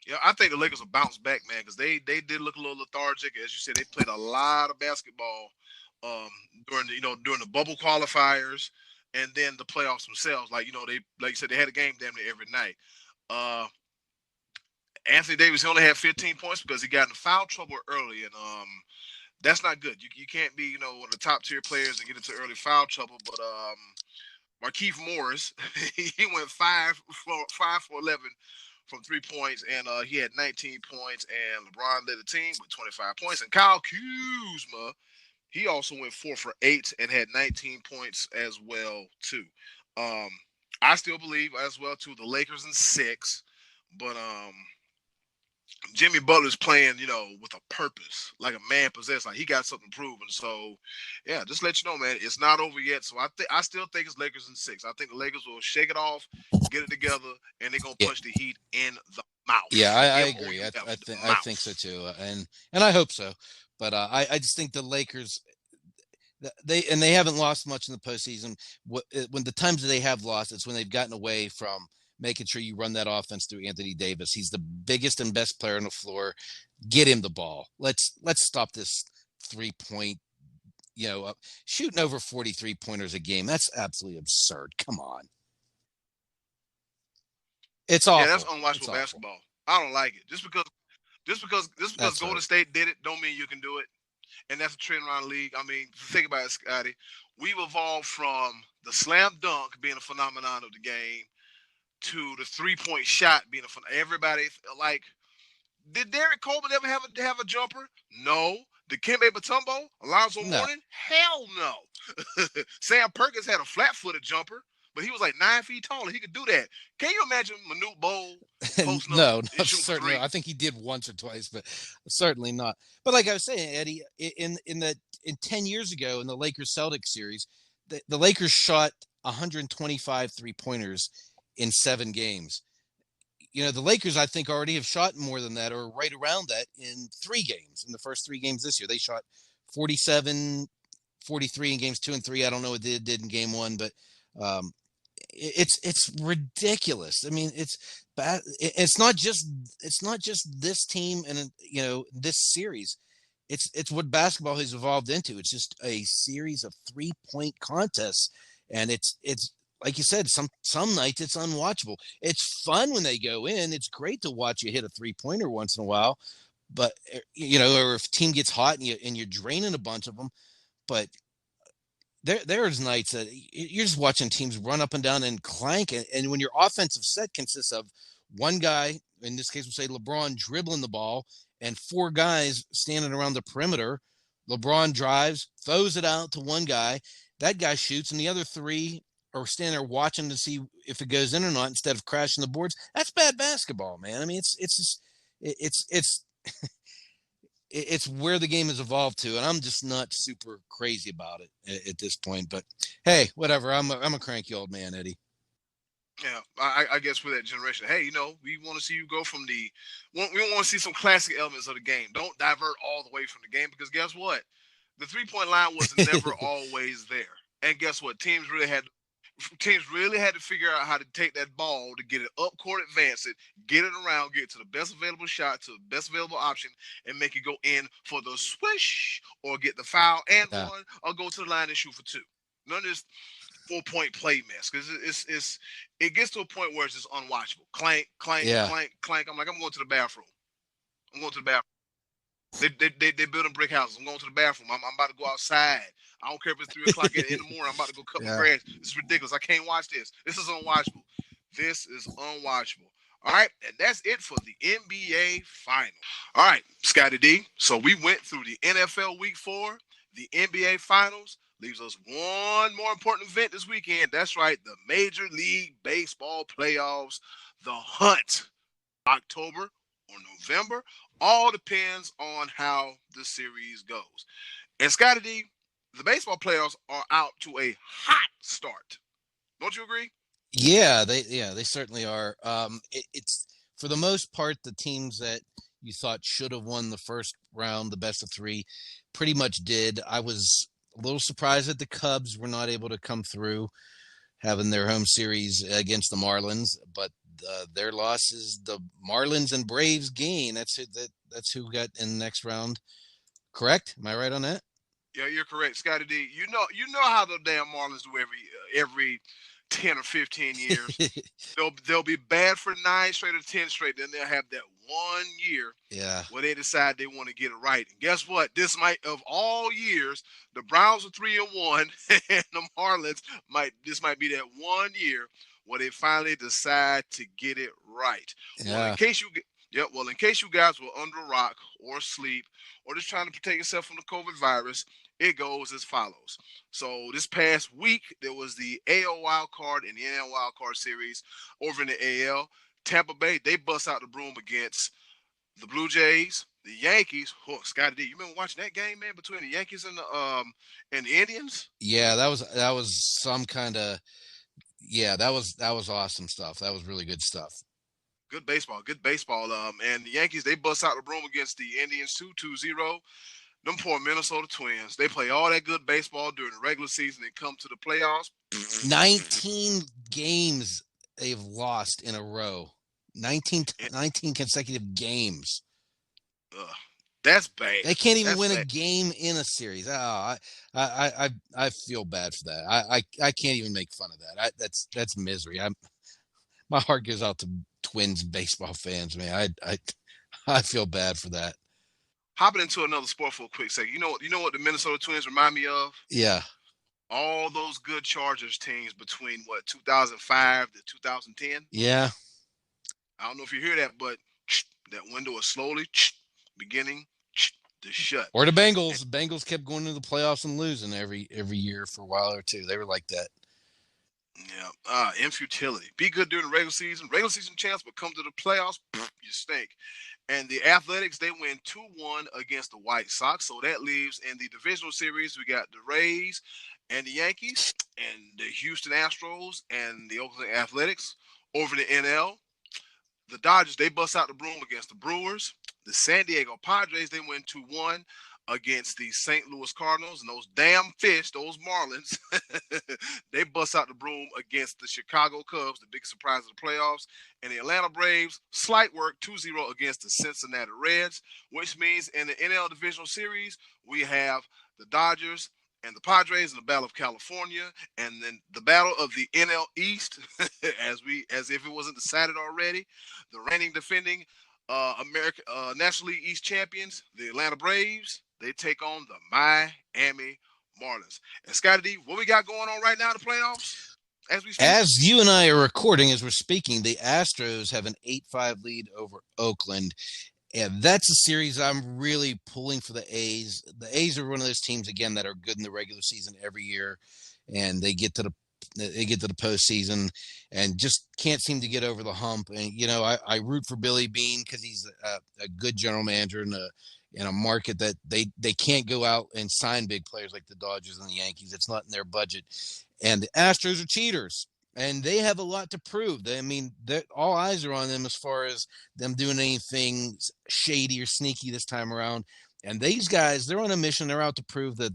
Yeah, I think the Lakers will bounce back, man, because they did look a little lethargic. As you said, they played a lot of basketball during the bubble qualifiers, and then the playoffs themselves. Like you said, they had a game damn near every night. Anthony Davis, he only had 15 points because he got in foul trouble early, and that's not good. You can't be one of the top tier players and get into early foul trouble. But Markieff Morris, he went 5 for 11 from 3 points, and he had 19 points, and LeBron led the team with 25 points, and Kyle Kuzma, he also went 4 for 8 and had 19 points as well too. I still believe as well too the Lakers in 6, but Jimmy Butler's playing with a purpose, like a man possessed, like he got something proven. So yeah, just let you know, man, it's not over yet. So I still think it's Lakers in 6. I think the Lakers will shake it off, get it together, and they're gonna punch the Heat in the mouth. Yeah, I agree. I think so too, and I hope so. But I just think the Lakers, they haven't lost much in the postseason. When the times that they have lost, it's when they've gotten away from making sure you run that offense through Anthony Davis. He's the biggest and best player on the floor. Get him the ball. Let's stop this 3-point, shooting over 43 pointers a game. That's absolutely absurd. Come on. It's awful. Yeah, that's unwatchable basketball. I don't like it. Just because Golden State did it, don't mean you can do it. And that's a trend around the league. I mean, think about it, Scotty. We've evolved from the slam dunk being a phenomenon of the game to the 3-point shot being a phenomenon. Everybody, like, did Derek Coleman ever have a jumper? No. Did Kembe Mutombo? Alonzo Mourning? Hell no. Sam Perkins had a flat-footed jumper, but he was like 9 feet tall, and he could do that. Can you imagine Manute Bol posting up No, and shooting for certainly. three? I think he did once or twice, but certainly not. But like I was saying, Eddie, in 10 years ago in the Lakers Celtics series, the Lakers shot 125 3-pointers in 7 games. The Lakers, I think, already have shot more than that or right around that in 3 games. In the first 3 games this year, they shot 47, 43 in games 2 and 3. I don't know what they did in game 1, but um, it's ridiculous. I mean, it's bad. It's not just this team and this series. It's what basketball has evolved into. It's just a series of 3-point contests, and it's like you said. Some nights it's unwatchable. It's fun when they go in. It's great to watch you hit a 3-pointer once in a while, but or if a team gets hot and you're draining a bunch of them, but there's nights that you're just watching teams run up and down and clank, and when your offensive set consists of one guy, in this case we'll say LeBron, dribbling the ball and 4 guys standing around the perimeter. LeBron drives, throws it out to one guy, that guy shoots, and the other 3 are standing there watching to see if it goes in or not instead of crashing the boards. That's bad basketball, man. I mean, it's where the game has evolved to, and I'm just not super crazy about it at this point. But hey, whatever. I'm a cranky old man, Eddie. Yeah, I guess for that generation, hey, we want to see you go from we want to see some classic elements of the game. Don't divert all the way from the game, because guess what? The 3-point line was never always there. And guess what? Teams really had to figure out how to take that ball to get it up court, advance it, get it around, get it to the best available shot, to the best available option, and make it go in for the swish, or get the foul and Yeah. one, or go to the line and shoot for 2. None of this 4-point play mess, because it gets to a point where it's just unwatchable. Clank, clank, Yeah. clank, clank. I'm like, I'm going to the bathroom. They building brick houses. I'm going to the bathroom. I'm about to go outside. I don't care if it's 3 o'clock in the morning. I'm about to go cut my grass. It's ridiculous. I can't watch this. This is unwatchable. This is unwatchable. All right, and that's it for the NBA Finals. All right, Scottie D. So we went through the NFL Week 4, the NBA Finals. Leaves us one more important event this weekend. That's right, the Major League Baseball Playoffs, the hunt. October or November. All depends on how the series goes. And Scottie D, the baseball playoffs are out to a hot start. Don't you agree? Yeah, they certainly are. It's for the most part the teams that you thought should have won the first round, the best of 3, pretty much did. I was a little surprised that the Cubs were not able to come through, having their home series against the Marlins, but their loss is the Marlins and Braves gain. That's it. That's who got in the next round. Correct? Am I right on that? Yeah, you're correct, Scottie D. You know how the damn Marlins do every 10 or 15 years. They'll be bad for 9 straight or 10 straight. Then they'll have that one year where they decide they want to get it right. And guess what? This might, of all years, the Browns are 3-1, and the Marlins this might be that one year where they finally decide to get it right. Yeah. Well, in case you guys were under a rock or asleep or just trying to protect yourself from the COVID virus, it goes as follows. So this past week, there was the AL wild card and the NL wild card series over in the AL. Tampa Bay, they bust out the broom against the Blue Jays. The Yankees, Scottie D, you remember watching that game, man, between the Yankees and the Indians? Yeah, that was some kind of that was awesome stuff. That was really good stuff. Good baseball. And the Yankees, they bust out the broom against the Indians 2-0. Them poor Minnesota Twins. They play all that good baseball during the regular season and come to the playoffs. 19 games they've lost in a row. 19 consecutive games. That's bad. They can't even win a game in a series. Oh, I feel bad for that. I can't even make fun of that. That's misery. My heart goes out to Twins baseball fans, man. I feel bad for that. Hopping into another sport for a quick second. You know what the Minnesota Twins remind me of? Yeah. All those good Chargers teams between 2005 to 2010. Yeah. I don't know if you hear that, but that window is slowly beginning to shut. Or the Bengals. The Bengals kept going to the playoffs and losing every year for a while or two. They were like that. Yeah. Infutility. Be good during the regular season. Regular season champs, but come to the playoffs, you stink. And the Athletics, they win 2-1 against the White Sox. So that leaves in the divisional series, we got the Rays and the Yankees and the Houston Astros and the Oakland Athletics. Over the NL, the Dodgers, they bust out the broom against the Brewers. The San Diego Padres, they win 2-1 against the St. Louis Cardinals. And those damn fish, those Marlins, they bust out the broom against the Chicago Cubs, the big surprise of the playoffs. And the Atlanta Braves, slight work, 2-0 against the Cincinnati Reds, which means in the NL Divisional Series, we have the Dodgers and the Padres in the Battle of California, and then the battle of the NL East, as if it wasn't decided already. The reigning defending National League East champions, the Atlanta Braves, they take on the Miami Marlins. And Scottie D, what we got going on right now in the playoffs? As you and I are recording, as we're speaking, the Astros have an 8-5 lead over Oakland. And that's a series I'm really pulling for the A's. The A's are one of those teams, again, that are good in the regular season every year, and they get to the postseason and just can't seem to get over the hump. And I root for Billy Beane because he's a good general manager in a market that they can't go out and sign big players like the Dodgers and the Yankees. It's not in their budget. And the Astros are cheaters. And they have a lot to prove. All eyes are on them as far as them doing anything shady or sneaky this time around. And these guys, they're on a mission. They're out to prove that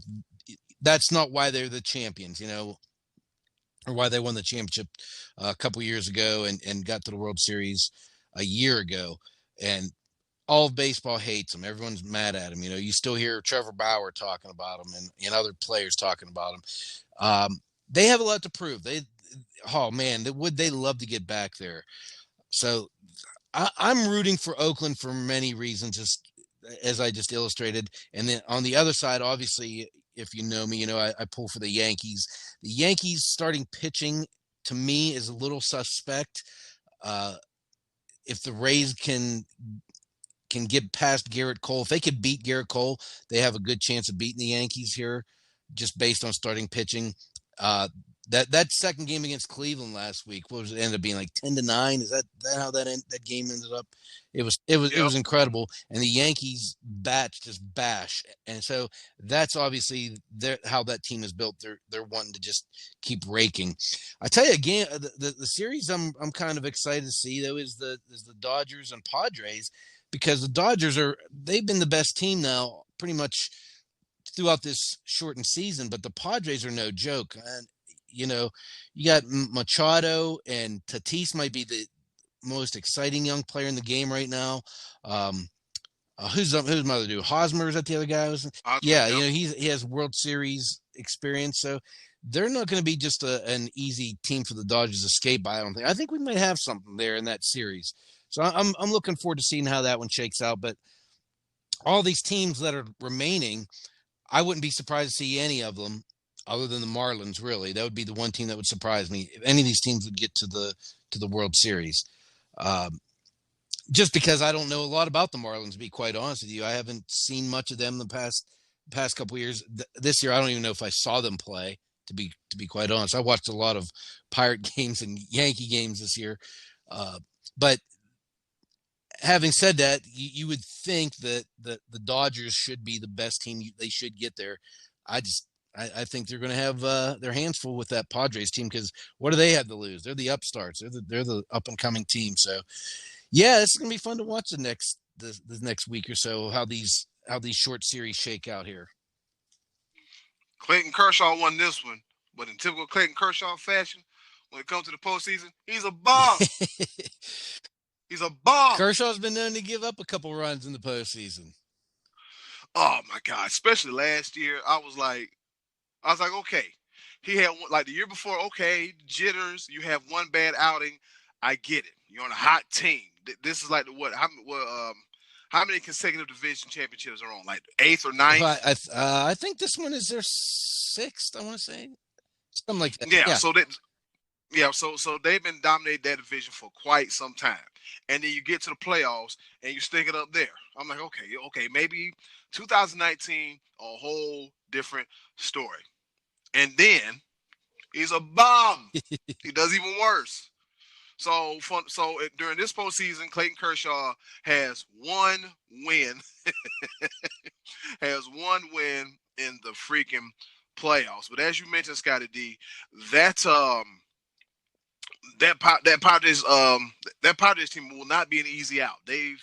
that's not why they're the champions, or why they won the championship a couple years ago and got to the World Series a year ago. And all of baseball hates them. Everyone's mad at them. You still hear Trevor Bauer talking about them and other players talking about them. They have a lot to prove. Would they love to get back there? So I'm rooting for Oakland for many reasons, just as I just illustrated. And then on the other side, obviously, if you know me, I pull for the Yankees. The Yankees starting pitching to me is a little suspect. If the Rays can get past Garrett Cole, if they could beat Garrett Cole, they have a good chance of beating the Yankees here, just based on starting pitching. That second game against Cleveland last week, what was it, ended up being like 10-9? Is that how that game ended up? It was incredible, and the Yankees just bash, and so that's obviously how that team is built. They're wanting to just keep raking. I tell you again, the series I'm kind of excited to see though is the Dodgers and Padres, because the Dodgers they've been the best team now pretty much throughout this shortened season, but the Padres are no joke. And you got Machado, and Tatis might be the most exciting young player in the game right now. Who's my other dude? Hosmer, is that the other guy? Yeah, he has World Series experience, so they're not going to be just an easy team for the Dodgers to skate by. I think we might have something there in that series. So I'm looking forward to seeing how that one shakes out. But all these teams that are remaining, I wouldn't be surprised to see any of them other than the Marlins. Really, that would be the one team that would surprise me if any of these teams would get to the World Series. Just because I don't know a lot about the Marlins, to be quite honest with you. I haven't seen much of them the past couple of years. This year, I don't even know if I saw them play. To be quite honest, I watched a lot of Pirate games and Yankee games this year. But having said that, you would think that the Dodgers should be the best team. They should get there. I think they're going to have their hands full with that Padres team, because what do they have to lose? They're the upstarts. They're the up and coming team. So, yeah, it's going to be fun to watch the next week or so, how these short series shake out here. Clayton Kershaw won this one, but in typical Clayton Kershaw fashion, when it comes to the postseason, he's a bomb. He's a bomb. Kershaw's been known to give up a couple runs in the postseason. Oh my God! Especially last year, I was like, okay, he had one, like the year before. Okay, jitters. You have one bad outing. I get it. You're on a hot team. This is like how many consecutive division championships are on? Like 8th or 9th? I think this one is their 6th. I want to say something like that. Yeah. So they've been dominating that division for quite some time, and then you get to the playoffs and you stick it up there. I'm like, okay, maybe 2019, a whole different story. And then, He's a bum. He does even worse. So during this postseason, Clayton Kershaw has one win, in the freaking playoffs. But as you mentioned, Scottie D, that that Padres team will not be an easy out. They've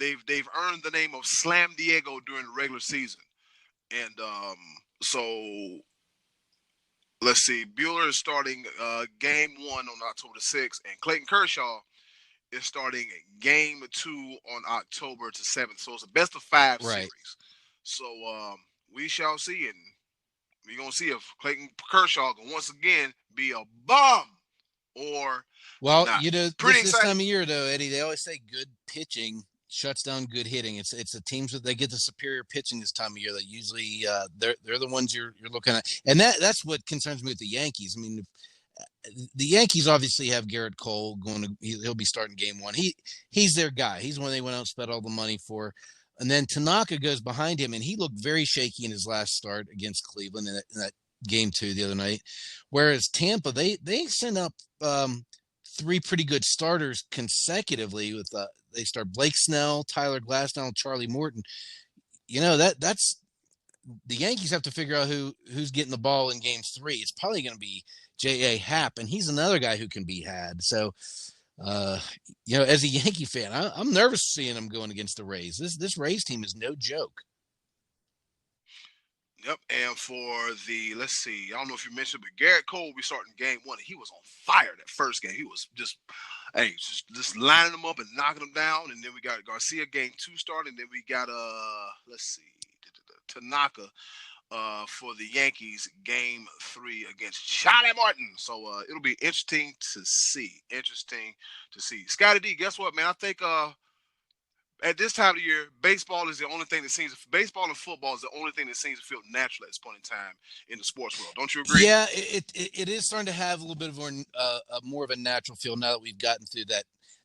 earned the name of Slam Diego during the regular season, and so let's see. Buehler is starting game 1 on October the 6th, and Clayton Kershaw is starting game 2 on October the 7th. So it's a best of 5 Right. series. So we shall see, and we're gonna see if Clayton Kershaw can once again be a bum or well, not. this time of year though, Eddie, they always say good pitching shuts down good hitting. It's the teams that they get the superior pitching this time of year that usually they're the ones you're looking at, and that's what concerns me with the Yankees. I mean, the Yankees obviously have Garrett Cole he'll be starting game 1. He's their guy. He's one they went out and spent all the money for. And then Tanaka goes behind him, and he looked very shaky in his last start against Cleveland in that game 2 the other night. Whereas Tampa, they sent up 3 pretty good starters consecutively with they start Blake Snell, Tyler Glasnow, and Charlie Morton. That's the Yankees have to figure out who's getting the ball in games 3. It's probably going to be J.A. Happ, and he's another guy who can be had. So, as a Yankee fan, I'm nervous seeing him going against the Rays. This Rays team is no joke. Yep, and for let's see, I don't know if you mentioned, but Garrett Cole will be starting game 1. He was on fire that first game. He was just lining them up and knocking them down. And then we got Garcia game 2 starting. And then we got let's see, Tanaka for the Yankees game 3 against Charlie Morton. So it'll be interesting to see. Scottie D, guess what, man? I think at this time of the year, baseball and football is the only thing that seems to feel natural at this point in time in the sports world. Don't you agree? Yeah, it is starting to have a little bit of more of a natural feel now that we've gotten through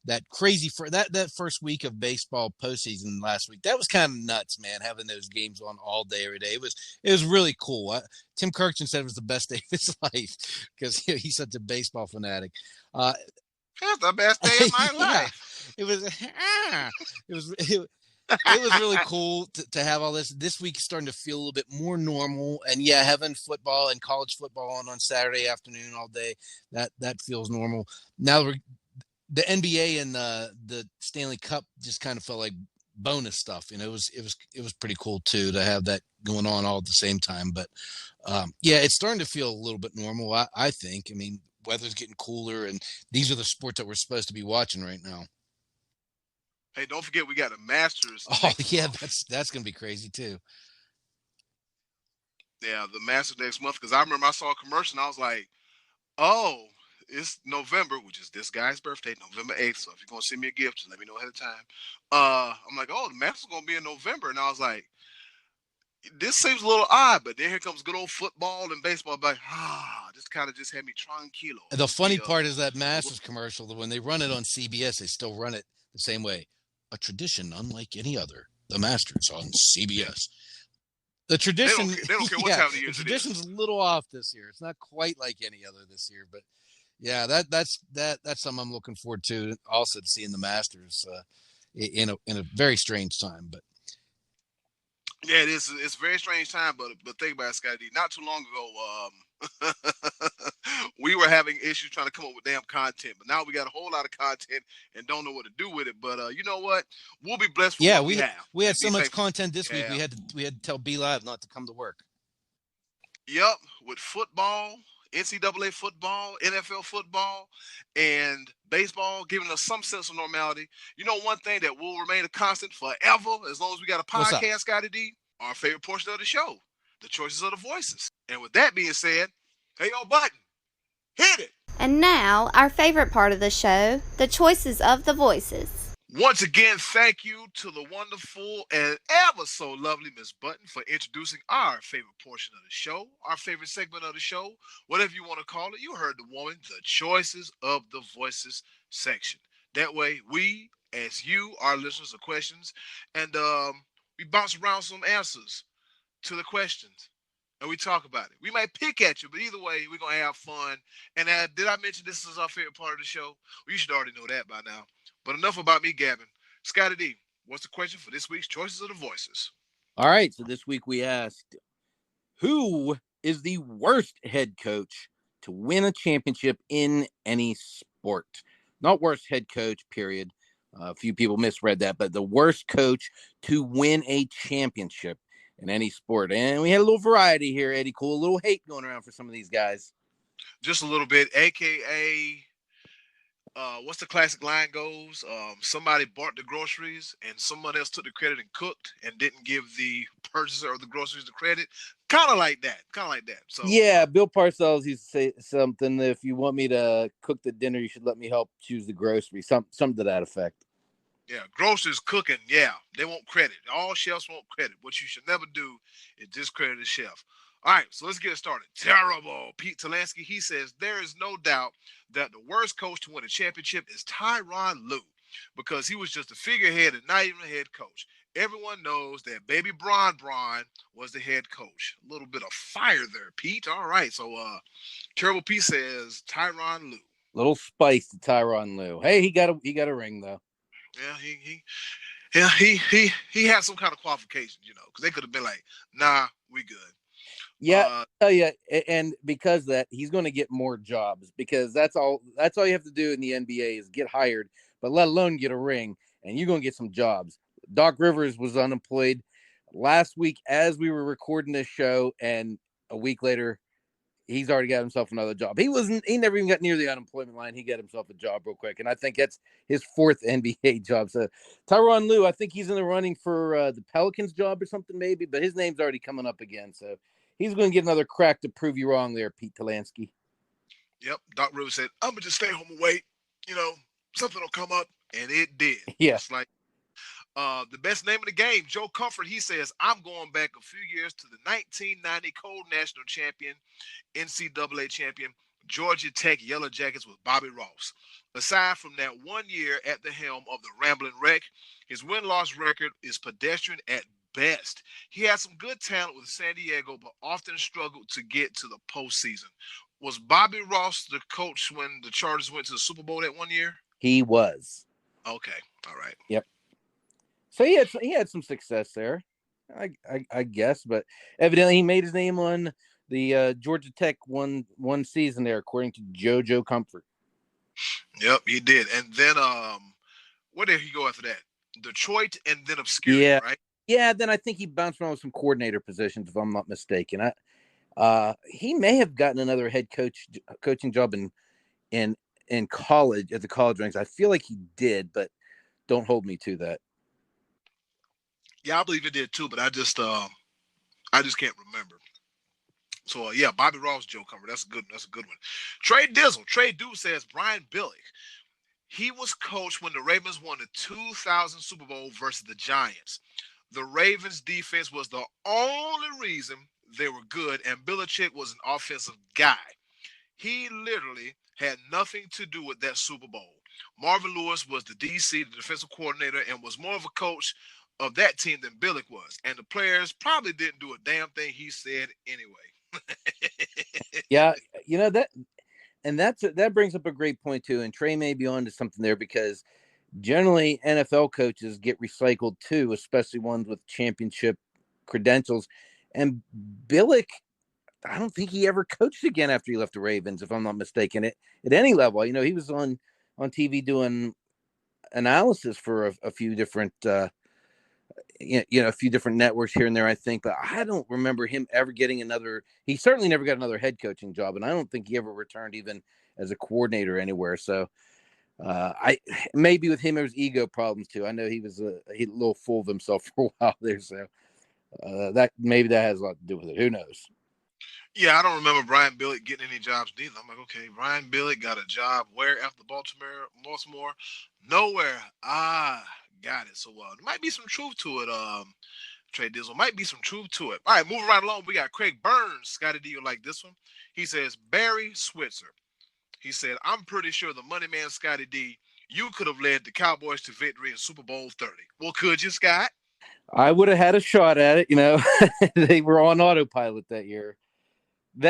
that crazy that first week of baseball postseason last week. That was kind of nuts, man, having those games on all day, every day. It was really cool. Tim Kirkland said it was the best day of his life because he's such a baseball fanatic. That's the best day of my life. It was really cool to have all this. This week starting to feel a little bit more normal, and having football and college football on Saturday afternoon all day, that feels normal. Now the NBA and the Stanley Cup just kind of felt like bonus stuff. It was pretty cool too to have that going on all at the same time. But it's starting to feel a little bit normal. I think. I mean, weather's getting cooler, and these are the sports that we're supposed to be watching right now. Hey, don't forget we got a Masters. Oh yeah, that's gonna be crazy too. Yeah, the Masters next month, because I remember I saw a commercial and I was like, oh, it's November, which is this guy's birthday, November 8th. So if you're gonna send me a gift, just let me know ahead of time. I'm like, oh, the Masters is gonna be in November, and I was like, this seems a little odd, but then here comes good old football and baseball. I'm like, this kind of just had me tranquilo. The funny part is that Masters commercial, when they run it on CBS, they still run it the same way. A tradition unlike any other. The Masters on CBS. The tradition. They don't care what time of the year. The tradition's a little off this year. It's not quite like any other this year, but yeah, that's something I'm looking forward to. Also, to seeing the Masters in a very strange time, but. Yeah, it is. It's a very strange time, but think about it, Scottie D. Not too long ago, we were having issues trying to come up with damn content, but now we got a whole lot of content and don't know what to do with it. But you know what? We'll be blessed for what we have. We had so much content this week. We had to tell B Live not to come to work. Yep, with football, NCAA football, NFL football, and baseball, giving us some sense of normality. You know, one thing that will remain a constant forever, as long as we got a podcast, Scottie D, our favorite portion of the show, the choices of the voices. And with that being said, hey, yo, Button, hit it. And now, our favorite part of the show, the choices of the voices. Once again, thank you to the wonderful and ever so lovely Miss Button for introducing our favorite portion of the show, our favorite segment of the show, whatever you want to call it. You heard the woman, the choices of the voices section. That way, we, as you, our listeners, of questions, and we bounce around some answers to the questions. and we talk about it. We might pick at you, but either way, we're going to have fun. And did I mention this is our favorite part of the show? Well, you should already know that by now. But enough about me gabbing. Scottie D, what's the question for this week's Choices of the Voices? All right, so this week we asked, who is the worst head coach to win a championship in any sport? Not worst head coach, period. A few people misread that, but the worst coach to win a championship in any sport. And we had a little variety here, Eddy Kool, a little hate going around for some of these guys. Just a little bit, a.k.a. What's the classic line goes? Somebody bought the groceries and someone else took the credit and cooked and didn't give the purchaser of the groceries the credit. Kind of like that. So yeah, Bill Parcells used to say something. If you want me to cook the dinner, you should let me help choose the groceries. Something to that effect. Yeah, groceries cooking. Yeah, they want credit. All chefs want credit. What you should never do is discredit a chef. All right, so let's get started. Terrible. Pete Talansky, he says, there is no doubt that the worst coach to win a championship is Tyronn Lue because he was just a figurehead and not even a head coach. Everyone knows that baby Bron was the head coach. A little bit of fire there, Pete. All right, so Terrible Pete says Tyronn Lue. Little spice to Tyronn Lue. Hey, he got a ring though. Yeah, he had some kind of qualifications, because they could have been like, nah, we good. Yeah, I tell you, and because of that, he's going to get more jobs because that's all you have to do in the NBA is get hired, but let alone get a ring, and you're going to get some jobs. Doc Rivers was unemployed last week as we were recording this show, and a week later, he's already got himself another job. He never even got near the unemployment line. He got himself a job real quick, and I think that's his fourth NBA job. So Tyronn Lue, I think he's in the running for the Pelicans job or something maybe, but his name's already coming up again, so he's going to get another crack to prove you wrong there, Pete Talansky. Yep. Doc Rivers said, I'm going to just stay home and wait. Something will come up. And it did. Yeah. It's like the best name of the game, Joe Comfort, he says, I'm going back a few years to the 1990 Cold National champion, NCAA champion, Georgia Tech Yellow Jackets with Bobby Ross. Aside from that 1 year at the helm of the Rambling Wreck, his win-loss record is pedestrian at best. He had some good talent with San Diego, but often struggled to get to the postseason. Was Bobby Ross the coach when the Chargers went to the Super Bowl that 1 year? He was. Okay. All right. Yep. So he had some success there, I guess, but evidently he made his name on the Georgia Tech one season there, according to Joe Comfort. Yep, he did. And then where did he go after that? Detroit and then obscurity, yeah. Right? Yeah, then I think he bounced around with some coordinator positions, if I'm not mistaken. He may have gotten another head coaching job in college at the college ranks. I feel like he did, but don't hold me to that. Yeah, I believe it did too, but I just can't remember. So yeah, Bobby Ross, Joe Comfort. That's a good one. Trey Dizzle. Trey Dude says Brian Billick. He was coached when the Ravens won the 2000 Super Bowl versus the Giants. The Ravens defense was the only reason they were good, and Belichick was an offensive guy. He literally had nothing to do with that Super Bowl. Marvin Lewis was the DC, the defensive coordinator, and was more of a coach of that team than Billick was. And the players probably didn't do a damn thing he said anyway. Yeah, that brings up a great point too. And Trey may be on to something there because generally NFL coaches get recycled too, especially ones with championship credentials. And Billick, I don't think he ever coached again after he left the Ravens, if I'm not mistaken, at any level. He was on TV doing analysis for a few different a few different networks here and there, I think, but I don't remember him ever getting he certainly never got another head coaching job, and I don't think he ever returned even as a coordinator anywhere. So maybe with him, there was ego problems too. I know he was a little full of himself for a while there. So that has a lot to do with it. Who knows? Yeah, I don't remember Brian Billick getting any jobs either. I'm like, okay, Brian Billick got a job where after Baltimore? Nowhere. Got it. So there might be some truth to it. Trey Dizzle might be some truth to it. All right, moving right along. We got Craig Burns. Scottie D, you like this one? He says Barry Switzer. He said, I'm pretty sure the money man Scottie D, you could have led the Cowboys to victory in Super Bowl 30. Well, could you, Scott? I would have had a shot at it. They were on autopilot that year.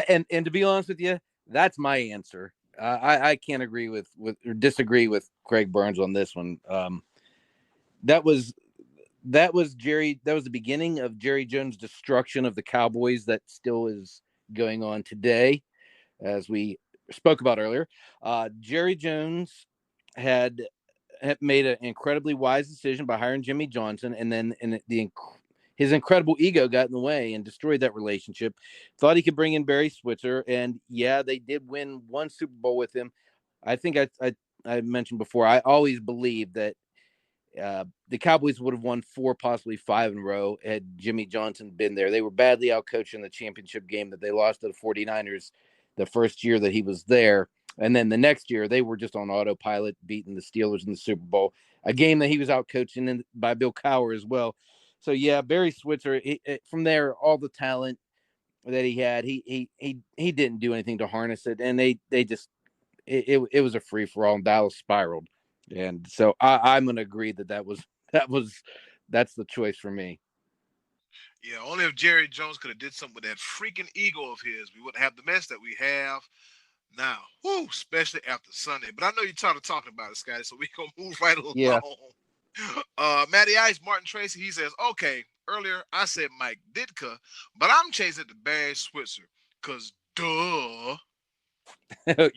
And to be honest with you, that's my answer. I can't agree with or disagree with Craig Burns on this one. That was Jerry. That was the beginning of Jerry Jones' destruction of the Cowboys. That still is going on today, as we spoke about earlier. Jerry Jones had made an incredibly wise decision by hiring Jimmy Johnson, and then his incredible ego got in the way and destroyed that relationship. Thought he could bring in Barry Switzer, and yeah, they did win one Super Bowl with him. I think I mentioned before, I always believed that the Cowboys would have won 4, possibly 5 in a row had Jimmy Johnson been there. They were badly outcoached in the championship game that they lost to the 49ers the first year that he was there. And then the next year, they were just on autopilot, beating the Steelers in the Super Bowl, a game that he was outcoaching by Bill Cowher as well. So, yeah, Barry Switzer, from there, all the talent that he had, he didn't do anything to harness it. And they just, it was a free for all, and Dallas spiraled. And so I'm going to agree that's the choice for me. Yeah, only if Jerry Jones could have did something with that freaking ego of his, we wouldn't have the mess that we have now. Whoo, especially after Sunday. But I know you're tired of talking about it, Scotty, so we gonna move right along. Yeah. Matty Ice, Martin Tracy, he says, okay, earlier I said Mike Ditka, but I'm chasing the Barry Switzer, because duh.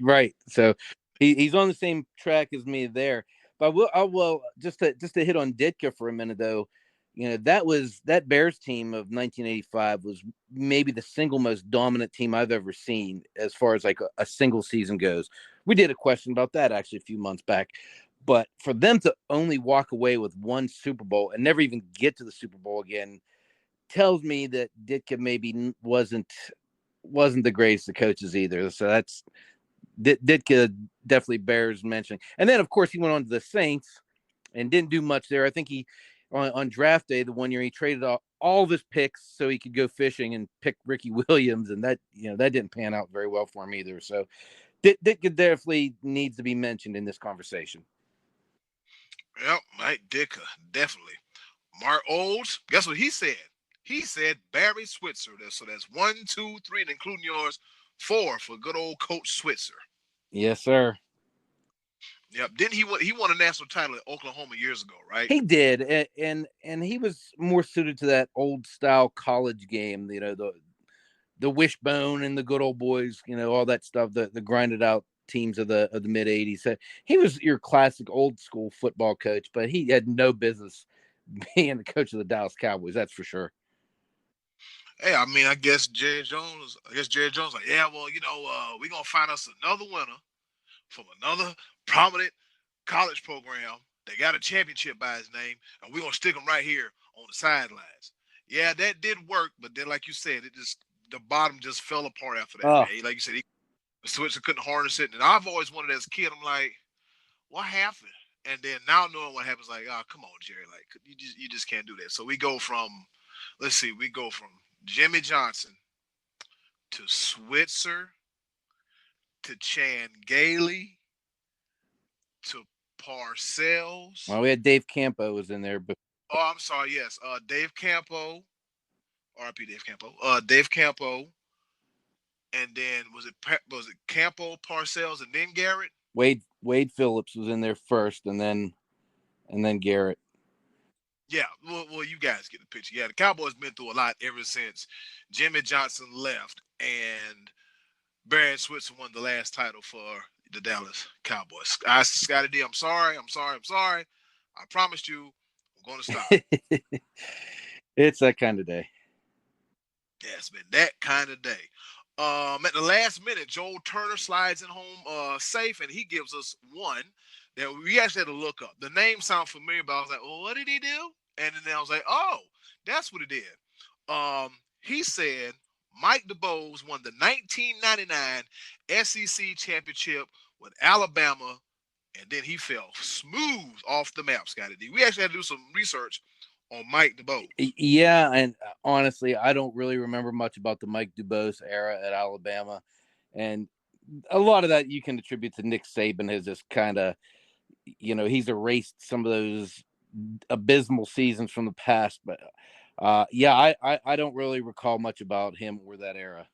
Right. So he's on the same track as me there. But I will just to hit on Ditka for a minute though. That Bears team of 1985 was maybe the single most dominant team I've ever seen as far as like a single season goes. We did a question about that actually a few months back. But for them to only walk away with one Super Bowl and never even get to the Super Bowl again tells me that Ditka maybe wasn't the greatest of coaches either. So that's Ditka definitely bears mentioning. And then, of course, he went on to the Saints and didn't do much there. I think he, on draft day, the one year, he traded all of his picks so he could go fishing and pick Ricky Williams. And that didn't pan out very well for him either. So Ditka definitely needs to be mentioned in this conversation. Well, Mike Ditka, definitely. Mark Olds, guess what he said? He said Barry Switzer. So that's 1, 2, 3, and including yours, 4 for good old Coach Switzer. Yes, sir. Yep. Didn't he won a national title at Oklahoma years ago, right? He did, and he was more suited to that old style college game. The wishbone and the good old boys. All that stuff. The grinded out teams of the mid '80s. He was your classic old school football coach, but he had no business being the coach of the Dallas Cowboys. That's for sure. Hey, I mean, I guess Jerry Jones. Like, yeah, well, we're gonna find us another winner from another prominent college program that got a championship by his name, and we're gonna stick him right here on the sidelines. Yeah, that did work, but then, like you said, the bottom just fell apart after that. Man. Like you said, the Switzer couldn't harness it, and I've always wanted as a kid. I'm like, what happened? And then now knowing what happens, like, oh, come on, Jerry, like you just can't do that. So we go from Jimmy Johnson to Switzer to Chan Gailey to Parcells. Well, we had Dave Campo was in there, but I'm sorry, yes, Dave Campo, R.I.P. Dave Campo, Dave Campo, and then was it Campo, Parcells, and then Garrett? Wade Phillips was in there first, and then Garrett. Yeah, well, you guys get the picture. Yeah, the Cowboys been through a lot ever since Jimmy Johnson left, and Barry Switzer won the last title for the Dallas Cowboys. Scottie D, I'm sorry. I promised you I'm going to stop. It's that kind of day. Yeah, it's been that kind of day. At the last minute, Joel Turner slides in home safe, and he gives us one that we actually had to look up. The name sounds familiar, but I was like, well, what did he do? And then I was like, oh, that's what he did. He said Mike DuBose won the 1999 SEC championship with Alabama, and then he fell smooth off the map, Scotty D. We actually had to do some research on Mike DuBose. Yeah, and honestly, I don't really remember much about the Mike DuBose era at Alabama. And a lot of that you can attribute to Nick Saban has just kind of, he's erased some of those abysmal seasons from the past. But I don't really recall much about him or that era.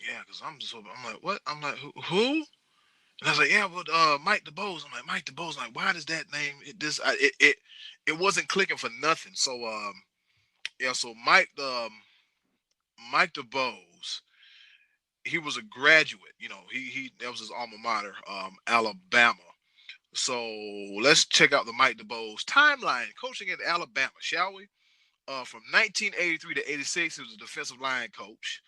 Yeah, because I'm like, what? I'm like, who? And I was like, yeah, well, Mike DeBose. I'm like, Mike DeBose. I'm like, why does that name? It wasn't clicking for nothing. So yeah, so Mike DeBose, he was a graduate. He that was his alma mater, Alabama. So let's check out the Mike DeBose timeline coaching at Alabama, shall we? From 1983 to 86, he was a defensive line coach.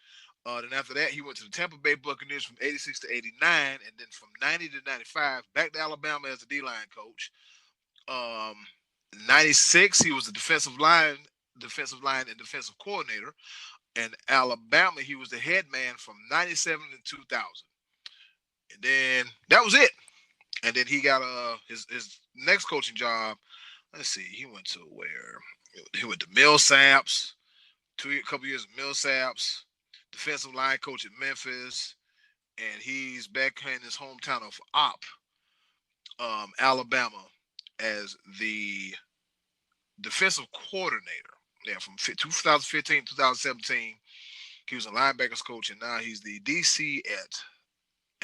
Then after that, he went to the Tampa Bay Buccaneers from 86 to 89, and then from 90 to 95, back to Alabama as a D-line coach. 96, he was a defensive line and defensive coordinator. And Alabama, he was the head man from 97 to 2000. And then that was it. And then he got his next coaching job. Let's see, he went to where? He went to Millsaps, a couple years at Millsaps, defensive line coach at Memphis, and he's back in his hometown of Alabama, as the defensive coordinator. Yeah, from 2015 to 2017, he was a linebackers coach, and now he's the DC at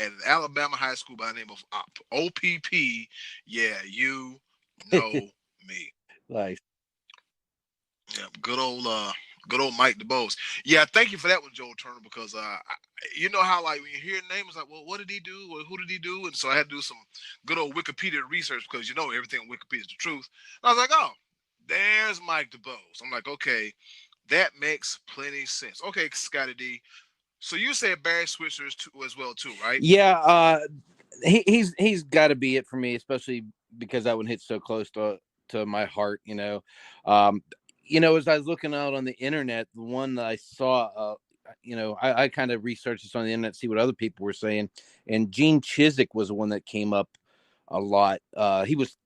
an Alabama high school by the name of OPP. Yeah, you know me. Nice. Yeah, good old Mike DeBose. Yeah, thank you for that one, Joel Turner, because you know how, like, when you hear names, like, well, what did he do? Or who did he do? And so I had to do some good old Wikipedia research, because everything on Wikipedia is the truth. And I was like, oh, there's Mike DeBose. I'm like, okay, that makes plenty of sense. Okay, Scottie D. So you said Barry Switzer as well too, right? Yeah, he's got to be it for me, especially because that one hits so close to my heart. As I was looking out on the internet, the one that I saw, I kind of researched this on the internet, see what other people were saying, and Gene Chizik was the one that came up a lot. He was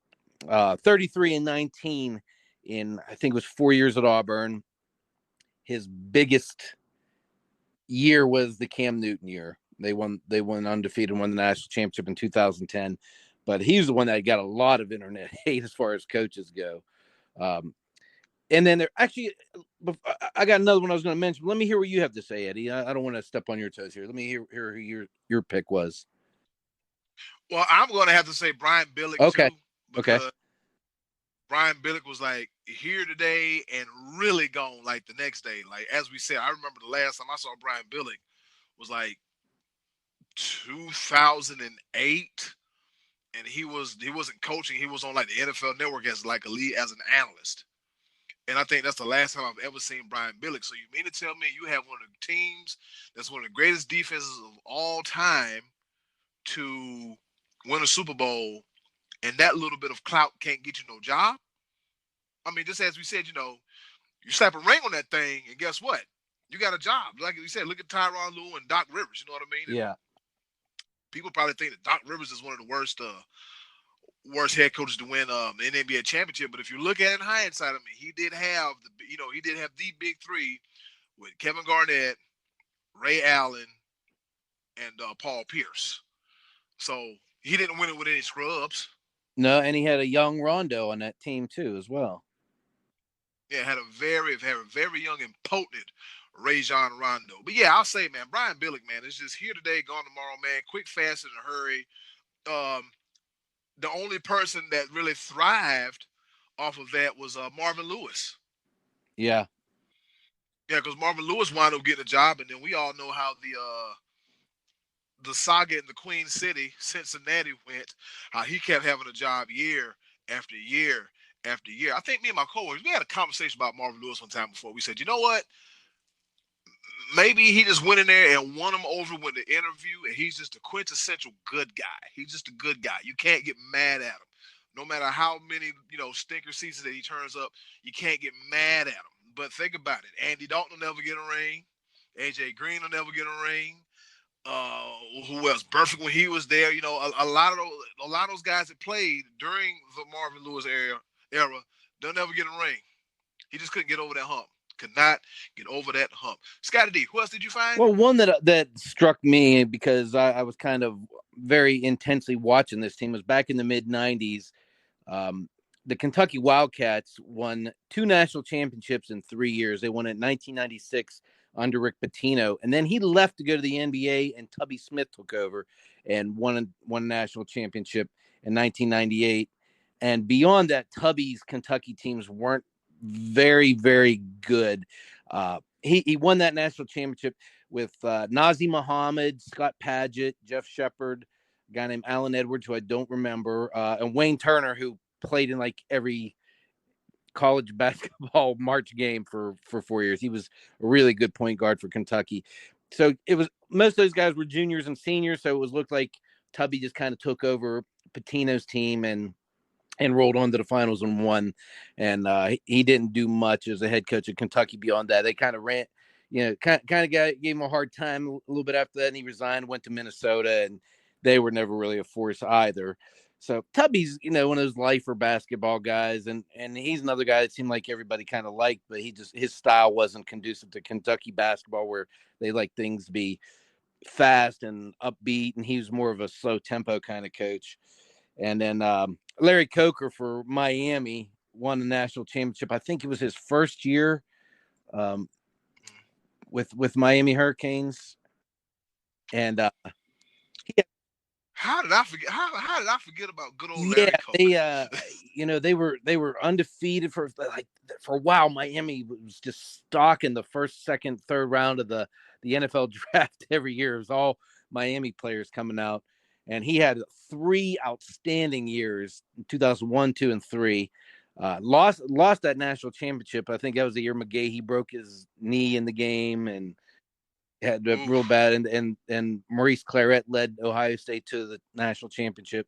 33-19 in, I think it was 4 years at Auburn. His biggest year was the Cam Newton year. They won undefeated, won the national championship in 2010. But he's the one that got a lot of internet hate as far as coaches go. And then I got another one I was going to mention. Let me hear what you have to say, Eddie. I don't want to step on your toes here. Let me hear who your pick was. Well, I'm going to have to say Brian Billick too. Okay. Brian Billick was like here today and really gone like the next day. Like, as we said, I remember the last time I saw Brian Billick was like 2008, and he wasn't coaching. He was on like the NFL Network as like a lead as an analyst. And I think that's the last time I've ever seen Brian Billick. So you mean to tell me you have one of the teams that's one of the greatest defenses of all time to win a Super Bowl, and that little bit of clout can't get you no job? I mean, just as we said, you slap a ring on that thing, and guess what? You got a job. Like we said, look at Tyronn Lue and Doc Rivers. You know what I mean? Yeah. And people probably think that Doc Rivers is one of the worst head coaches to win an NBA championship. But if you look at it in hindsight, I mean, he did have the big three with Kevin Garnett, Ray Allen, and Paul Pierce. So he didn't win it with any scrubs. No, and he had a young Rondo on that team too, as well. Yeah, had a very, very, very young and potent Rajon Rondo. But yeah, I'll say, man, Brian Billick, man, is just here today, gone tomorrow, man. Quick, fast, in a hurry. The only person that really thrived off of that was Marvin Lewis. Yeah. Yeah, because Marvin Lewis wound up getting a job, and then we all know how the saga in the Queen City, Cincinnati, went. How he kept having a job year after year after year. I think me and my coworkers, we had a conversation about Marvin Lewis one time before. We said, you know what? Maybe he just went in there and won him over with the interview, and he's just a quintessential good guy. He's just a good guy. You can't get mad at him. No matter how many, stinker seasons that he turns up, you can't get mad at him. But think about it. Andy Dalton will never get a ring. AJ Green will never get a ring. Who else? Burfict when he was there. A lot of those guys that played during the Marvin Lewis era, they'll never get a ring. He just couldn't get over that hump. Could not get over that hump. Scottie D, who else did you find? Well, one that struck me because I was kind of very intensely watching this team was back in the mid-90s. The Kentucky Wildcats won 2 national championships in 3 years. They won it in 1996 under Rick Pitino, and then he left to go to the NBA, and Tubby Smith took over and won a national championship in 1998. And beyond that, Tubby's Kentucky teams weren't very, very good. He won that national championship with Nazir Muhammad, Scott Padgett, Jeff Shepard, a guy named Alan Edwards, who I don't remember, and Wayne Turner, who played in like every college basketball March game for 4 years. He was a really good point guard for Kentucky. So it was, most of those guys were juniors and seniors. So it looked like Tubby just kind of took over Pitino's team and rolled on to the finals and won. And he didn't do much as a head coach of Kentucky beyond that. They kind of ran, kind of gave him a hard time a little bit after that. And he resigned, went to Minnesota, and they were never really a force either. So Tubby's, one of those lifer basketball guys, and he's another guy that seemed like everybody kind of liked, but his style wasn't conducive to Kentucky basketball, where they like things to be fast and upbeat, and he was more of a slow tempo kind of coach. And then Larry Coker for Miami won the national championship. I think it was his first year with Miami Hurricanes, and how did I forget? How did I forget about good old Larry Coker? They were undefeated for a while. Miami was just stalking the first, second, third round of the NFL draft every year. It was all Miami players coming out, and he had 3 outstanding years in 2001, 2, and 3. Lost that national championship. I think that was the year McGahee broke his knee in the game and had real bad, and Maurice Claret led Ohio State to the national championship,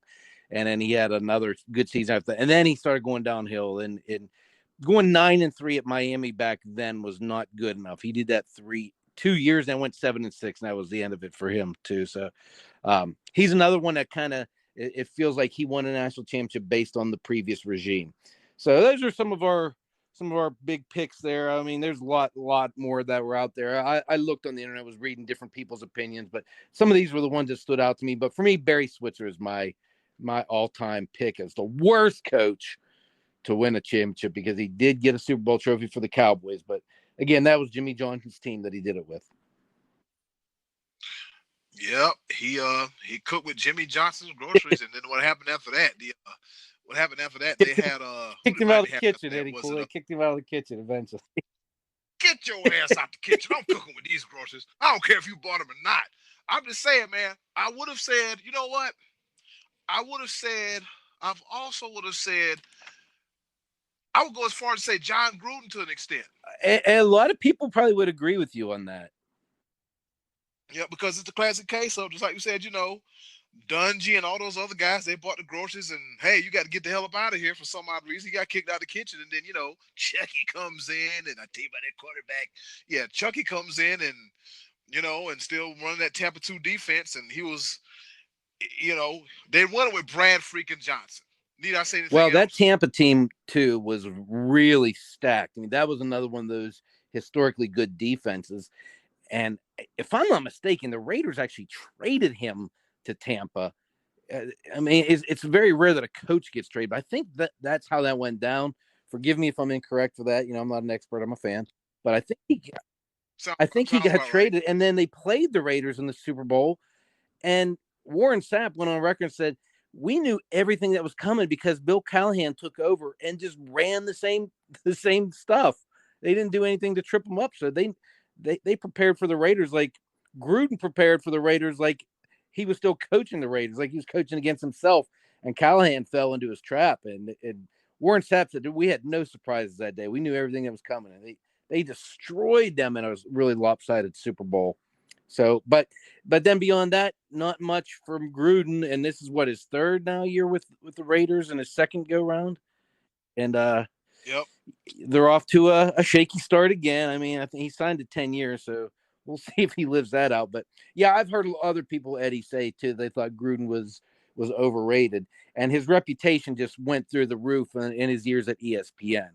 and then he had another good season after that. And then he started going downhill, and going 9-3 at Miami back then was not good enough. He did that 2 years and went 7-6, and that was the end of it for him too. So he's another one that kind of, it feels like he won a national championship based on the previous regime. So those are some of our big picks there. I mean, there's a lot more that were out there. I looked on the internet, was reading different people's opinions, but some of these were the ones that stood out to me. But for me, Barry Switzer is my all-time pick as the worst coach to win a championship, because he did get a Super Bowl trophy for the Cowboys. But again, that was Jimmy Johnson's team that he did it with. Yep, he cooked with Jimmy Johnson's groceries, and then what happened after that? What happened after that? They had kicked him out of the kitchen, Eddy Kool. They kicked him out of the kitchen eventually. Get your ass out the kitchen. I'm cooking with these groceries. I don't care if you bought them or not. I'm just saying, man. I would have said, you know what? I would have said I would go as far as to say John Gruden to an extent. And a lot of people probably would agree with you on that. Yeah, because it's the classic case of, just like you said, Dungy and all those other guys, they bought the groceries, and hey, you got to get the hell up out of here for some odd reason. He got kicked out of the kitchen, and then Chucky comes in, and I tell you about that quarterback. Yeah, Chucky comes in, and and still running that Tampa 2 defense, and he was, they won it with Brad freaking Johnson. Need I say anything else? That Tampa team too was really stacked. I mean, that was another one of those historically good defenses. And if I'm not mistaken, the Raiders actually traded him to Tampa. I mean, it's very rare that a coach gets traded, but I think that's how that went down. Forgive me if I'm incorrect for that. I'm not an expert. I'm a fan, but I think he got traded, right. And then they played the Raiders in the Super Bowl, and Warren Sapp went on record and said, "We knew everything that was coming because Bill Callahan took over and just ran the same stuff. They didn't do anything to trip them up, so they prepared for the Raiders like Gruden prepared for the Raiders, like he was still coaching the Raiders, like he was coaching against himself, and Callahan fell into his trap. And Warren Sapp said, we had no surprises that day. We knew everything that was coming, and they destroyed them in a really lopsided Super Bowl. So, but then beyond that, not much from Gruden, and this is his third year with the Raiders and his second go round, and yep, they're off to a shaky start again. I mean, I think he signed to 10 years, so we'll see if he lives that out. But yeah, I've heard other people, Eddie, say too, they thought Gruden was overrated, and his reputation just went through the roof in his years at ESPN.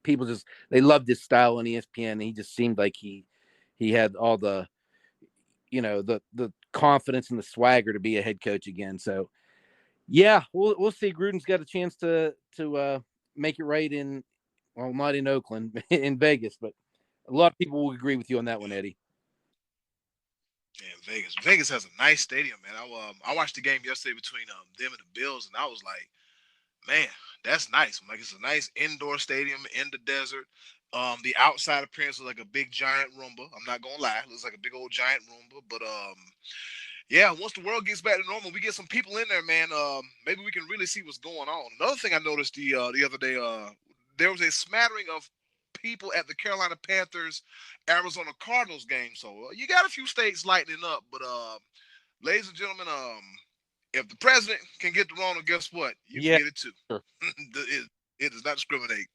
People they loved his style on ESPN. And he just seemed like he had all the the confidence and the swagger to be a head coach again. So Yeah, we'll see. Gruden's got a chance to make it right not in Oakland, in Vegas, but a lot of people will agree with you on that one, Eddie. Yeah, Vegas. Vegas has a nice stadium, man. I watched the game yesterday between them and the Bills, and I was like, man, that's nice. Like it's a nice indoor stadium in the desert. The outside appearance was like a big giant Roomba. I'm not gonna lie, it looks like a big old giant Roomba. But yeah, once the world gets back to normal, we get some people in there, man. Maybe we can really see what's going on. Another thing I noticed the other day, there was a smattering of people at the Carolina Panthers Arizona Cardinals game. So you got a few states lightening up, but ladies and gentlemen, if the president can get the Rona, guess what? You can get it too. Sure. It does not discriminate.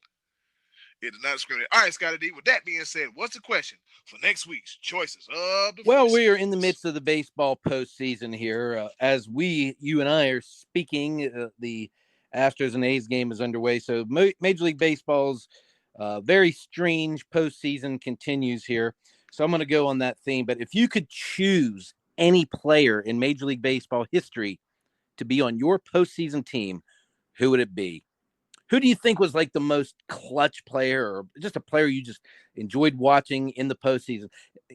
It does not discriminate. All right, Scottie D. With that being said, what's the question for next week's choices of the? Well, we are in the midst of the baseball postseason here. As you and I are speaking, the Astros and A's game is underway. So Major League Baseball's very strange postseason continues here. So I'm going to go on that theme. But if you could choose any player in Major League Baseball history to be on your postseason team, who would it be? Who do you think was like the most clutch player, or just a player you just enjoyed watching in the postseason?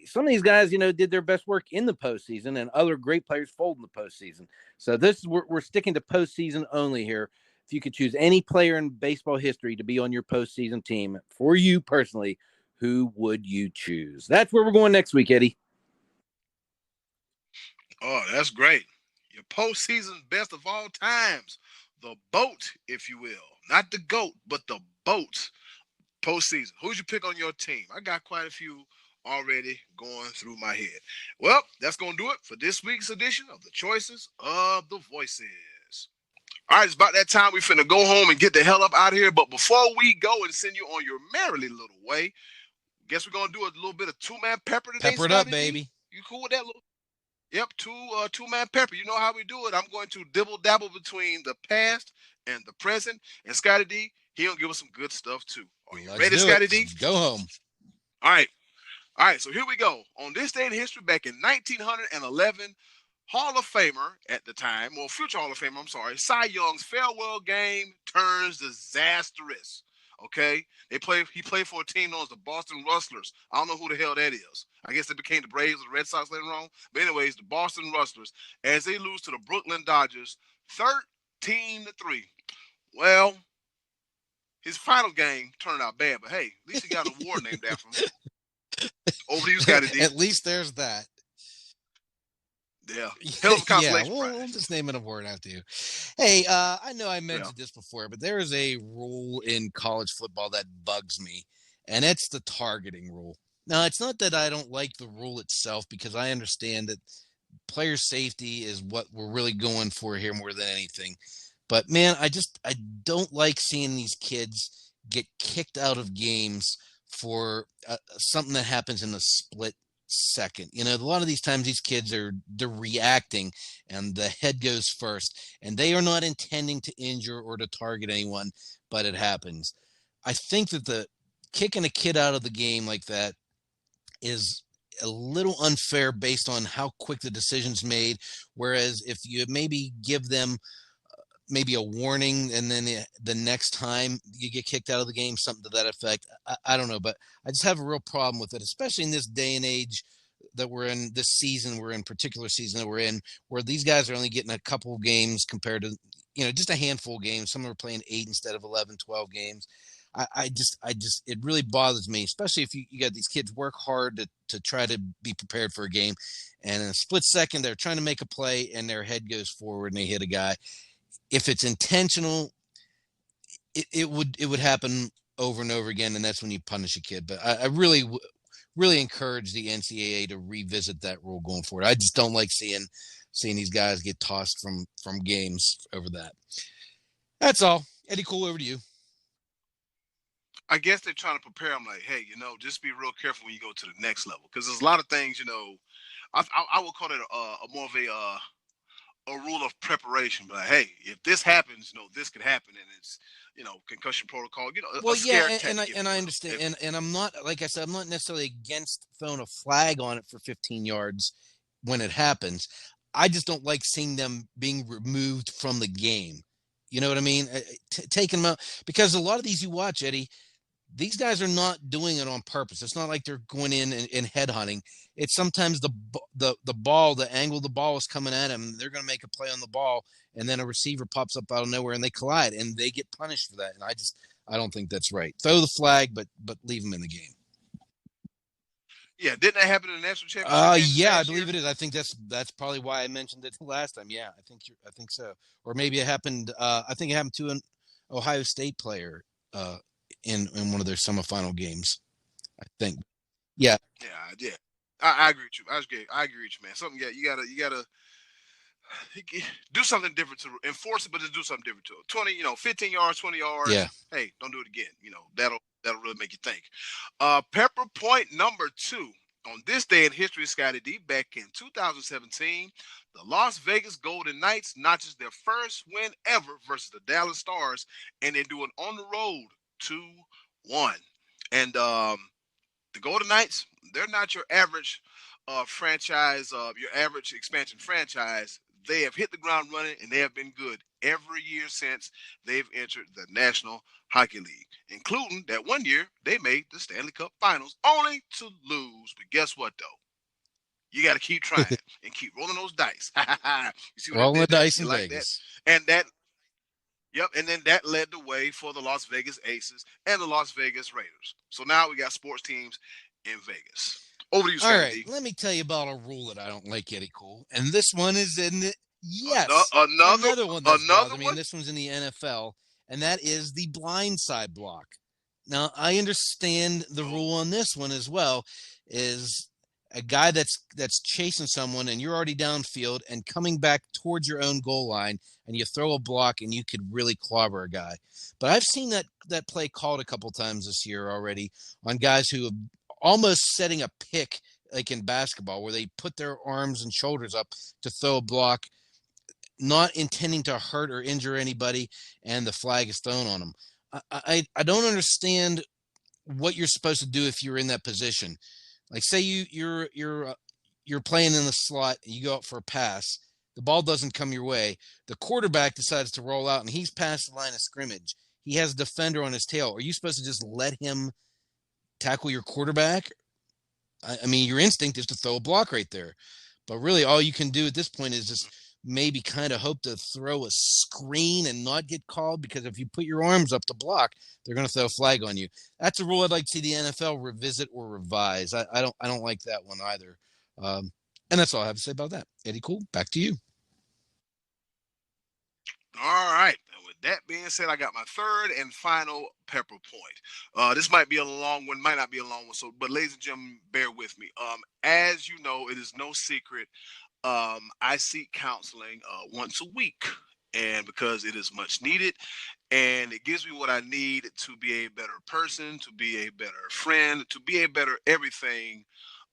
Some of these guys, did their best work in the postseason, and other great players fold in the postseason. So we're sticking to postseason only here. If you could choose any player in baseball history to be on your postseason team, for you personally, who would you choose? That's where we're going next week, Eddie. Oh, that's great. Your postseason best of all times. The boat, if you will. Not the GOAT, but the boat postseason. Who'd you pick on your team? I got quite a few already going through my head. Well, that's going to do it for this week's edition of the Choices of the Voices. All right, it's about that time we finna go home and get the hell up out of here. But before we go and send you on your merrily little way, guess we're going to do a little bit of two-man pepper today. Pepper it up, baby. You cool with that little? Yep, two-man pepper. You know how we do it. I'm going to dibble-dabble between the past and the present. And Scottie D, he'll give us some good stuff, too. Are you ready, Scottie D? Go home. All right, so here we go. On this day in history, back in 1911, Hall of Famer at the time, well, future Hall of Famer, I'm sorry, Cy Young's farewell game turns disastrous. Okay, he played for a team known as the Boston Rustlers. I don't know who the hell that is. I guess they became the Braves or the Red Sox later on. But anyways, the Boston Rustlers, as they lose to the Brooklyn Dodgers, 13-3. Well, his final game turned out bad, but hey, at least he got an award named after him. Over to you, Scottie D. At least there's that. Yeah, hell of a consolation yeah, we'll just name an award after you. Hey, I know I mentioned this before, but there is a rule in college football that bugs me, and it's the targeting rule. Now, it's not that I don't like the rule itself, because I understand that player safety is what we're really going for here more than anything. But man, I don't like seeing these kids get kicked out of games for something that happens in a split second. A lot of these times these kids they're reacting, and the head goes first, and they are not intending to injure or to target anyone, but it happens. I think that the kicking a kid out of the game like that is a little unfair based on how quick the decision's made. Whereas if you maybe give them maybe a warning, and then the next time you get kicked out of the game, something to that effect. I don't know, but I just have a real problem with it, especially in this day and age that we're in, this season we're in, particular season that we're in, where these guys are only getting a couple of games compared to, just a handful of games. Some are playing 8 instead of 11, 12 games. I just, it really bothers me, especially if you got these kids work hard to try to be prepared for a game, and in a split second, they're trying to make a play and their head goes forward and they hit a guy. If it's intentional, it would happen over and over again, and that's when you punish a kid. But I really encourage the NCAA to revisit that rule going forward. I just don't like seeing these guys get tossed from games over that. That's all. Eddy Kool, over to you. I guess they're trying to prepare them like, hey, just be real careful when you go to the next level, because there's a lot of things, I would call it a more of a rule of preparation. But hey, if this happens, this could happen, and it's concussion protocol. Well, yeah, and I understand, and I'm not, like I said, I'm not necessarily against throwing a flag on it for 15 yards when it happens. I just don't like seeing them being removed from the game. You know what I mean? Taking them out, because a lot of these you watch, Eddie, these guys are not doing it on purpose. It's not like they're going in and head hunting. It's sometimes the ball, the angle the ball is coming at them. They're going to make a play on the ball, and then a receiver pops up out of nowhere and they collide, and they get punished for that. And I don't think that's right. Throw the flag, but leave them in the game. Yeah, didn't that happen in the national championship? Yeah, I believe it is. I think that's probably why I mentioned it last time. Yeah, I think so. Or maybe it happened. I think it happened to an Ohio State player in one of their semifinal games, I think. Yeah. Yeah. I agree with you. I agree with you, man. Something. Yeah, you gotta do something different to enforce it, but just do something different to it. 20, 15 yards, 20 yards. Yeah. Hey, don't do it again. That'll really make you think. Pepper point number 2. On this day in history, Scottie D, back in 2017, the Las Vegas Golden Knights notches their first win ever versus the Dallas Stars, and they do it on the road 2-1. And the Golden Knights, they're not your average franchise, your average expansion franchise. They have hit the ground running, and they have been good every year since they've entered the National Hockey League, including that one year they made the Stanley Cup Finals, only to lose. But guess what, though? You got to keep trying and keep rolling those dice. You see what rolling the dice in like Vegas. That? And then that led the way for the Las Vegas Aces and the Las Vegas Raiders. So now we got sports teams in Vegas. Over to you, Scottie. All right, let me tell you about a rule that I don't like, Eddy Kool. And this one is in the another one. I mean, this one's in the NFL, and that is the blindside block. Now, I understand the rule on this one as well. Is a guy that's chasing someone, and you're already downfield and coming back towards your own goal line, and you throw a block, and you could really clobber a guy. But I've seen that play called a couple times this year already on guys who have almost setting a pick, like in basketball, where they put their arms and shoulders up to throw a block, not intending to hurt or injure anybody, and the flag is thrown on them. I don't understand what you're supposed to do if you're in that position. Like, say you're playing in the slot, and you go up for a pass, the ball doesn't come your way, the quarterback decides to roll out, and he's past the line of scrimmage. He has a defender on his tail. Are you supposed to just let him tackle your quarterback? I mean, your instinct is to throw a block right there, but really all you can do at this point is just maybe kind of hope to throw a screen and not get called, because if you put your arms up to block, they're going to throw a flag on you. That's a rule I'd like to see the NFL revisit or revise. I don't like that one either. And that's all I have to say about that. Eddy Kool, back to you. All right. With that being said, I got my third and final pepper point. This might be a long one, might not be a long one. But ladies and gentlemen, bear with me. As you know, it is no secret. I seek counseling once a week, and because it is much needed, and it gives me what I need to be a better person, to be a better friend, to be a better everything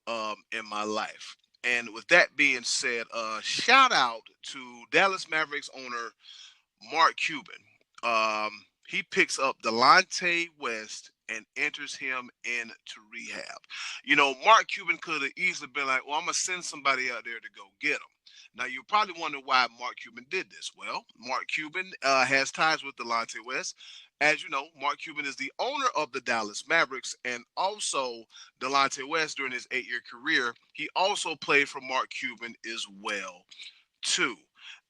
in my life. And with that being said, shout out to Dallas Mavericks owner Mark Cuban. He picks up Delonte West and enters him into rehab. Mark Cuban could have easily been like, well, I'm going to send somebody out there to go get him. Now, you're probably wondering why Mark Cuban did this. Well, Mark Cuban has ties with Delonte West. As you know, Mark Cuban is the owner of the Dallas Mavericks, and also Delonte West, during his 8-year career, he also played for Mark Cuban as well, too.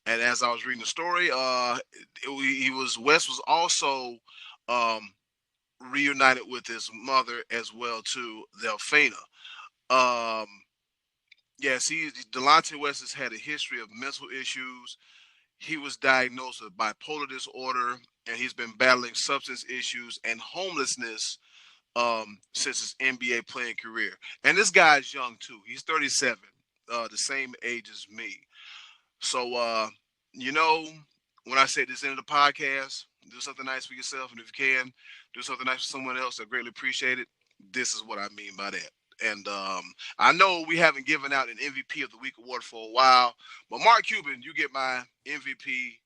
And as I was reading the story, West was also reunited with his mother as well, too, Delphina. Delonte West has had a history of mental issues. He was diagnosed with bipolar disorder, and he's been battling substance issues and homelessness since his NBA playing career. And this guy's young, too. He's 37, the same age as me. So, when I say this end of the podcast, do something nice for yourself. And if you can, do something nice for someone else. I greatly appreciate it. This is what I mean by that. And I know we haven't given out an MVP of the Week award for a while. But Mark Cuban, you get my MVP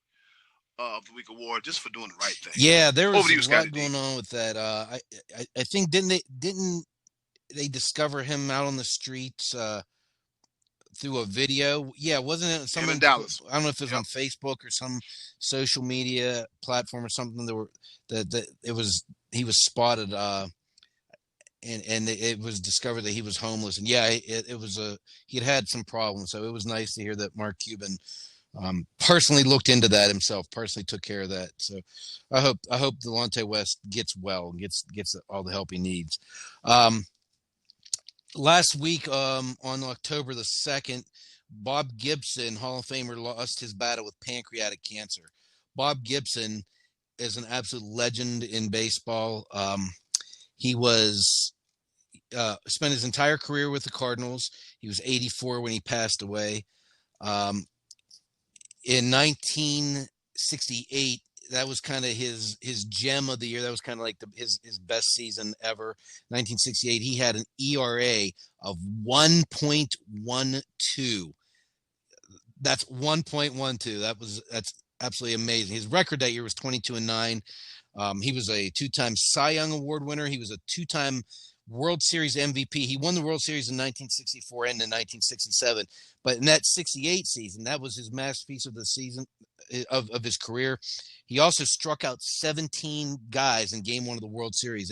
of the Week award just for doing the right thing. Yeah, there was a lot going on with that. I think didn't they discover him out on the streets through a video. Yeah, wasn't it Him in someone? Dallas. I don't know if it was Yep. on Facebook or some social media platform or something. That it was he was spotted. And it was discovered that he was homeless. And yeah, it was he had some problems. So it was nice to hear that Mark Cuban personally looked into that himself, personally took care of that. So I hope Delonte West gets well and gets all the help he needs. Last week, on October the 2nd, Bob Gibson, Hall of Famer, lost his battle with pancreatic cancer. Bob Gibson is an absolute legend in baseball. He was spent his entire career with the Cardinals. He was 84 when he passed away. In 1968, that was kind of his gem of the year. That was kind of like his best season ever. 1968, he had an ERA of 1.12. That's 1.12. That's absolutely amazing. His record that year was 22-9. He was a 2-time Cy Young Award winner. He was a 2-time World Series MVP. He won the World Series in 1964 and in 1967. But in that 68 season, that was his masterpiece of the season of his career. He also struck out 17 guys in Game 1 of the World Series.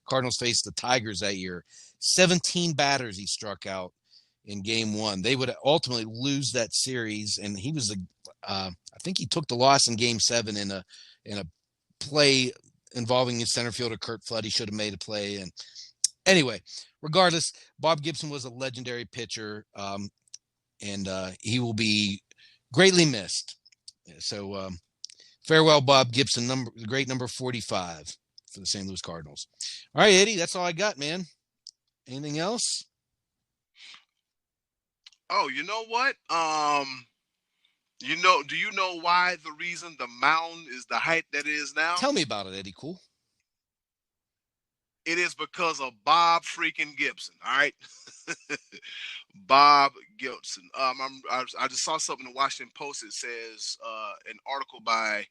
Cardinals faced the Tigers that year. 17 batters he struck out in Game 1. They would ultimately lose that series, and he was I think he took the loss in Game 7 in a play involving his center fielder Curt Flood. He should have made a play. And anyway, regardless, Bob Gibson was a legendary pitcher, and he will be greatly missed. So farewell, Bob Gibson, the great number 45 for the St. Louis Cardinals. All right, Eddie, that's all I got, man. Anything else? Oh, you know what? Do you know why the reason the mound is the height that it is now? Tell me about it, Eddy Kool. It is because of Bob freaking Gibson. All right, Bob Gibson. I just saw something in the Washington Post. It says an article by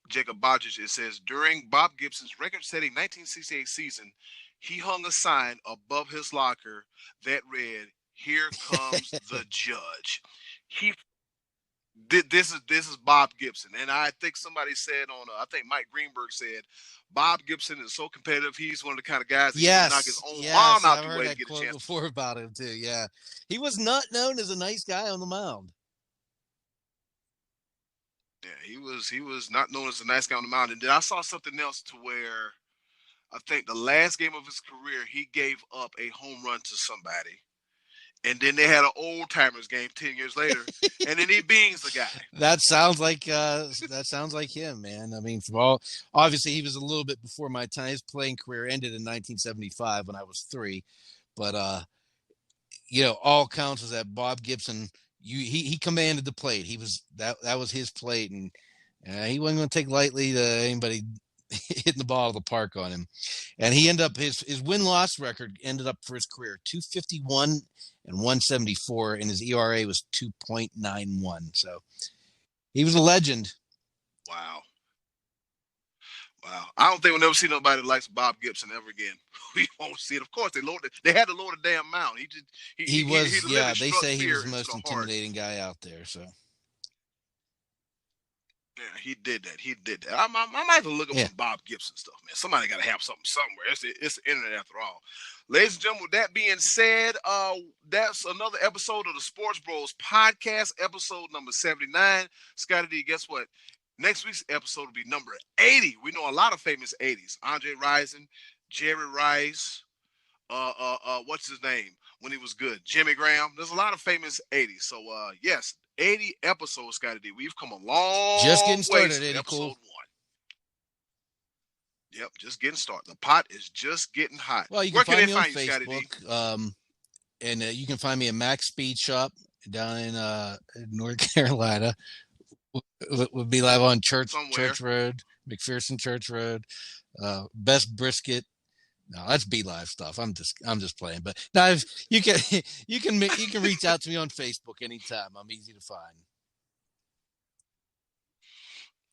Jacob Bodgich. It says during Bob Gibson's record-setting 1968 season, he hung a sign above his locker that read, "Here comes the judge." This is Bob Gibson, and I think somebody said I think Mike Greenberg said Bob Gibson is so competitive. He's one of the kind of guys that can knock his own mom out the way to get a chance. Before about him too. Yeah, he was not known as a nice guy on the mound. Yeah, he was not known as a nice guy on the mound. And then I saw something else to where I think the last game of his career he gave up a home run to somebody. And then they had an old timers game 10 years later, and then he beings the guy. That sounds like him, man. I mean, obviously he was a little bit before my time. His playing career ended in 1975 when I was 3, but all counts was that Bob Gibson. He commanded the plate. He was that was his plate, and he wasn't going to take lightly to anybody hitting the ball out of the park on him. And he ended up his win-loss record ended up for his career 251 and 174, and his ERA was 2.91. So he was a legend. Wow. I don't think we'll never see nobody that likes Bob Gibson ever again. We won't see it. Of course, they had to lower the damn mound. He was. They say he was the most intimidating guy out there. So. Yeah, he did that. I might have to look up some Bob Gibson stuff, man. Somebody got to have something somewhere. It's the internet after all. Ladies and gentlemen, with that being said, that's another episode of the Sports Bros podcast, episode number 79. Scottie D, guess what? Next week's episode will be number 80. We know a lot of famous 80s. Andre Rison, Jerry Rice, what's his name when he was good? Jimmy Graham. There's a lot of famous 80s. So, yes, 80 episodes, Scottie D. We've come a long just getting started, way Eddy episode Kool. 1. Yep, just getting started. The pot is just getting hot. Well, you can find me on Facebook, and you can find me at Max Speed Shop down in North Carolina. We'll be live on Church Road, McPherson Church Road. Best brisket. No, that's Be Live stuff. I'm just playing. But now you can reach out to me on Facebook anytime. I'm easy to find.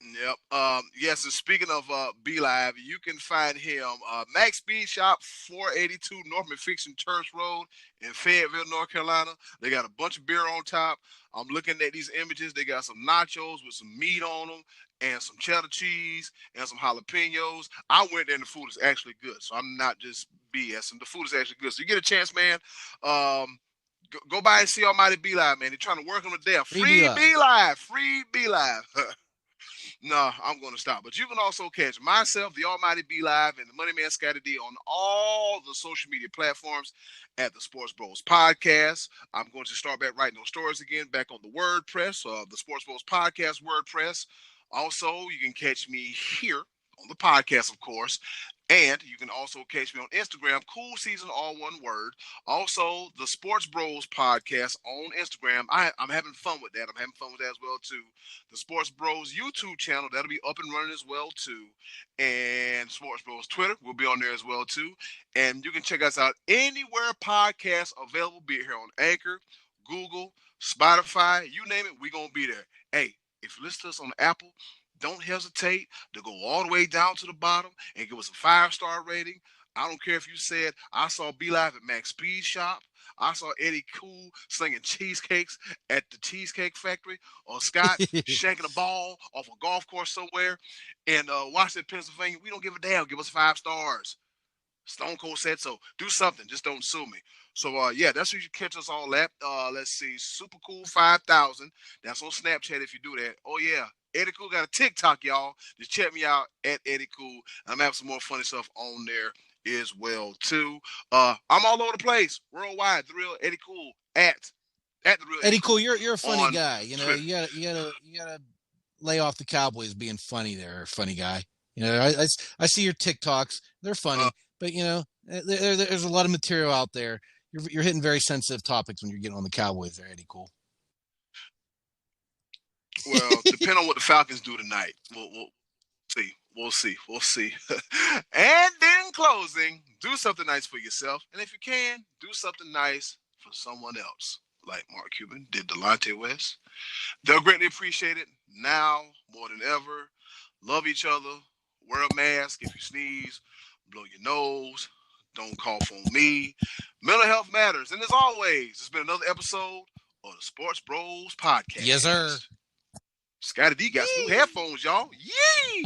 Yep. Yes, and speaking of B Live, you can find him Max Speed Shop 482 North McPherson Church Road in Fayetteville, North Carolina. They got a bunch of beer on top. I'm looking at these images. They got some nachos with some meat on them and some cheddar cheese and some jalapenos. I went there and the food is actually good. So I'm not just BSing. The food is actually good. So you get a chance, man. Go by and see Almighty B Live, man. They're trying to work on the death. Free B Live. Free B Live. No, I'm going to stop. But you can also catch myself, the Almighty B Live, and the Money Man Scottie D on all the social media platforms at the Sports Bros Podcast. I'm going to start back writing those stories again, back on the WordPress, the Sports Bros Podcast WordPress. Also, you can catch me here on the podcast, of course. And you can also catch me on Instagram, Cool Season, all one word. Also, the Sports Bros Podcast on Instagram. I'm having fun with that. I'm having fun with that as well, too. The Sports Bros YouTube channel, that'll be up and running as well, too. And Sports Bros Twitter will be on there as well, too. And you can check us out anywhere podcasts available, be it here on Anchor, Google, Spotify, you name it, we're going to be there. Hey, if you listen to us on Apple, don't hesitate to go all the way down to the bottom and give us a 5-star rating. I don't care if you said, I saw B Live at Max Speed Shop. I saw Eddy Kool slinging cheesecakes at the Cheesecake Factory, or Scott shanking a ball off a golf course somewhere in Washington, Pennsylvania. We don't give a damn. Give us 5 stars. Stone Cold said so. Do something. Just don't sue me. So, yeah, that's where you catch us all at. Let's see. Super Cool 5000. That's on Snapchat if you do that. Oh, yeah. Eddy Kool got a TikTok, y'all. Just check me out at Eddy Kool. I'm having some more funny stuff on there as well, too. I'm all over the place. Worldwide. The Real Eddy Kool at the Real Eddy Kool. You're a funny guy. You know, Twitter. you gotta lay off the Cowboys being funny there, funny guy. You know, I see your TikToks. They're funny. But, you know, there's a lot of material out there. You're hitting very sensitive topics when you're getting on the Cowboys there, Eddy Kool. Well, depending on what the Falcons do tonight, we'll see. We'll see. And in closing, do something nice for yourself. And if you can, do something nice for someone else, like Mark Cuban did Delonte West. They'll greatly appreciate it now more than ever. Love each other. Wear a mask if you sneeze. Blow your nose. Don't cough on me. Mental health matters. And as always, it's been another episode of the Sports Bros Podcast. Yes, sir. Scottie D got some new headphones, y'all. Yee!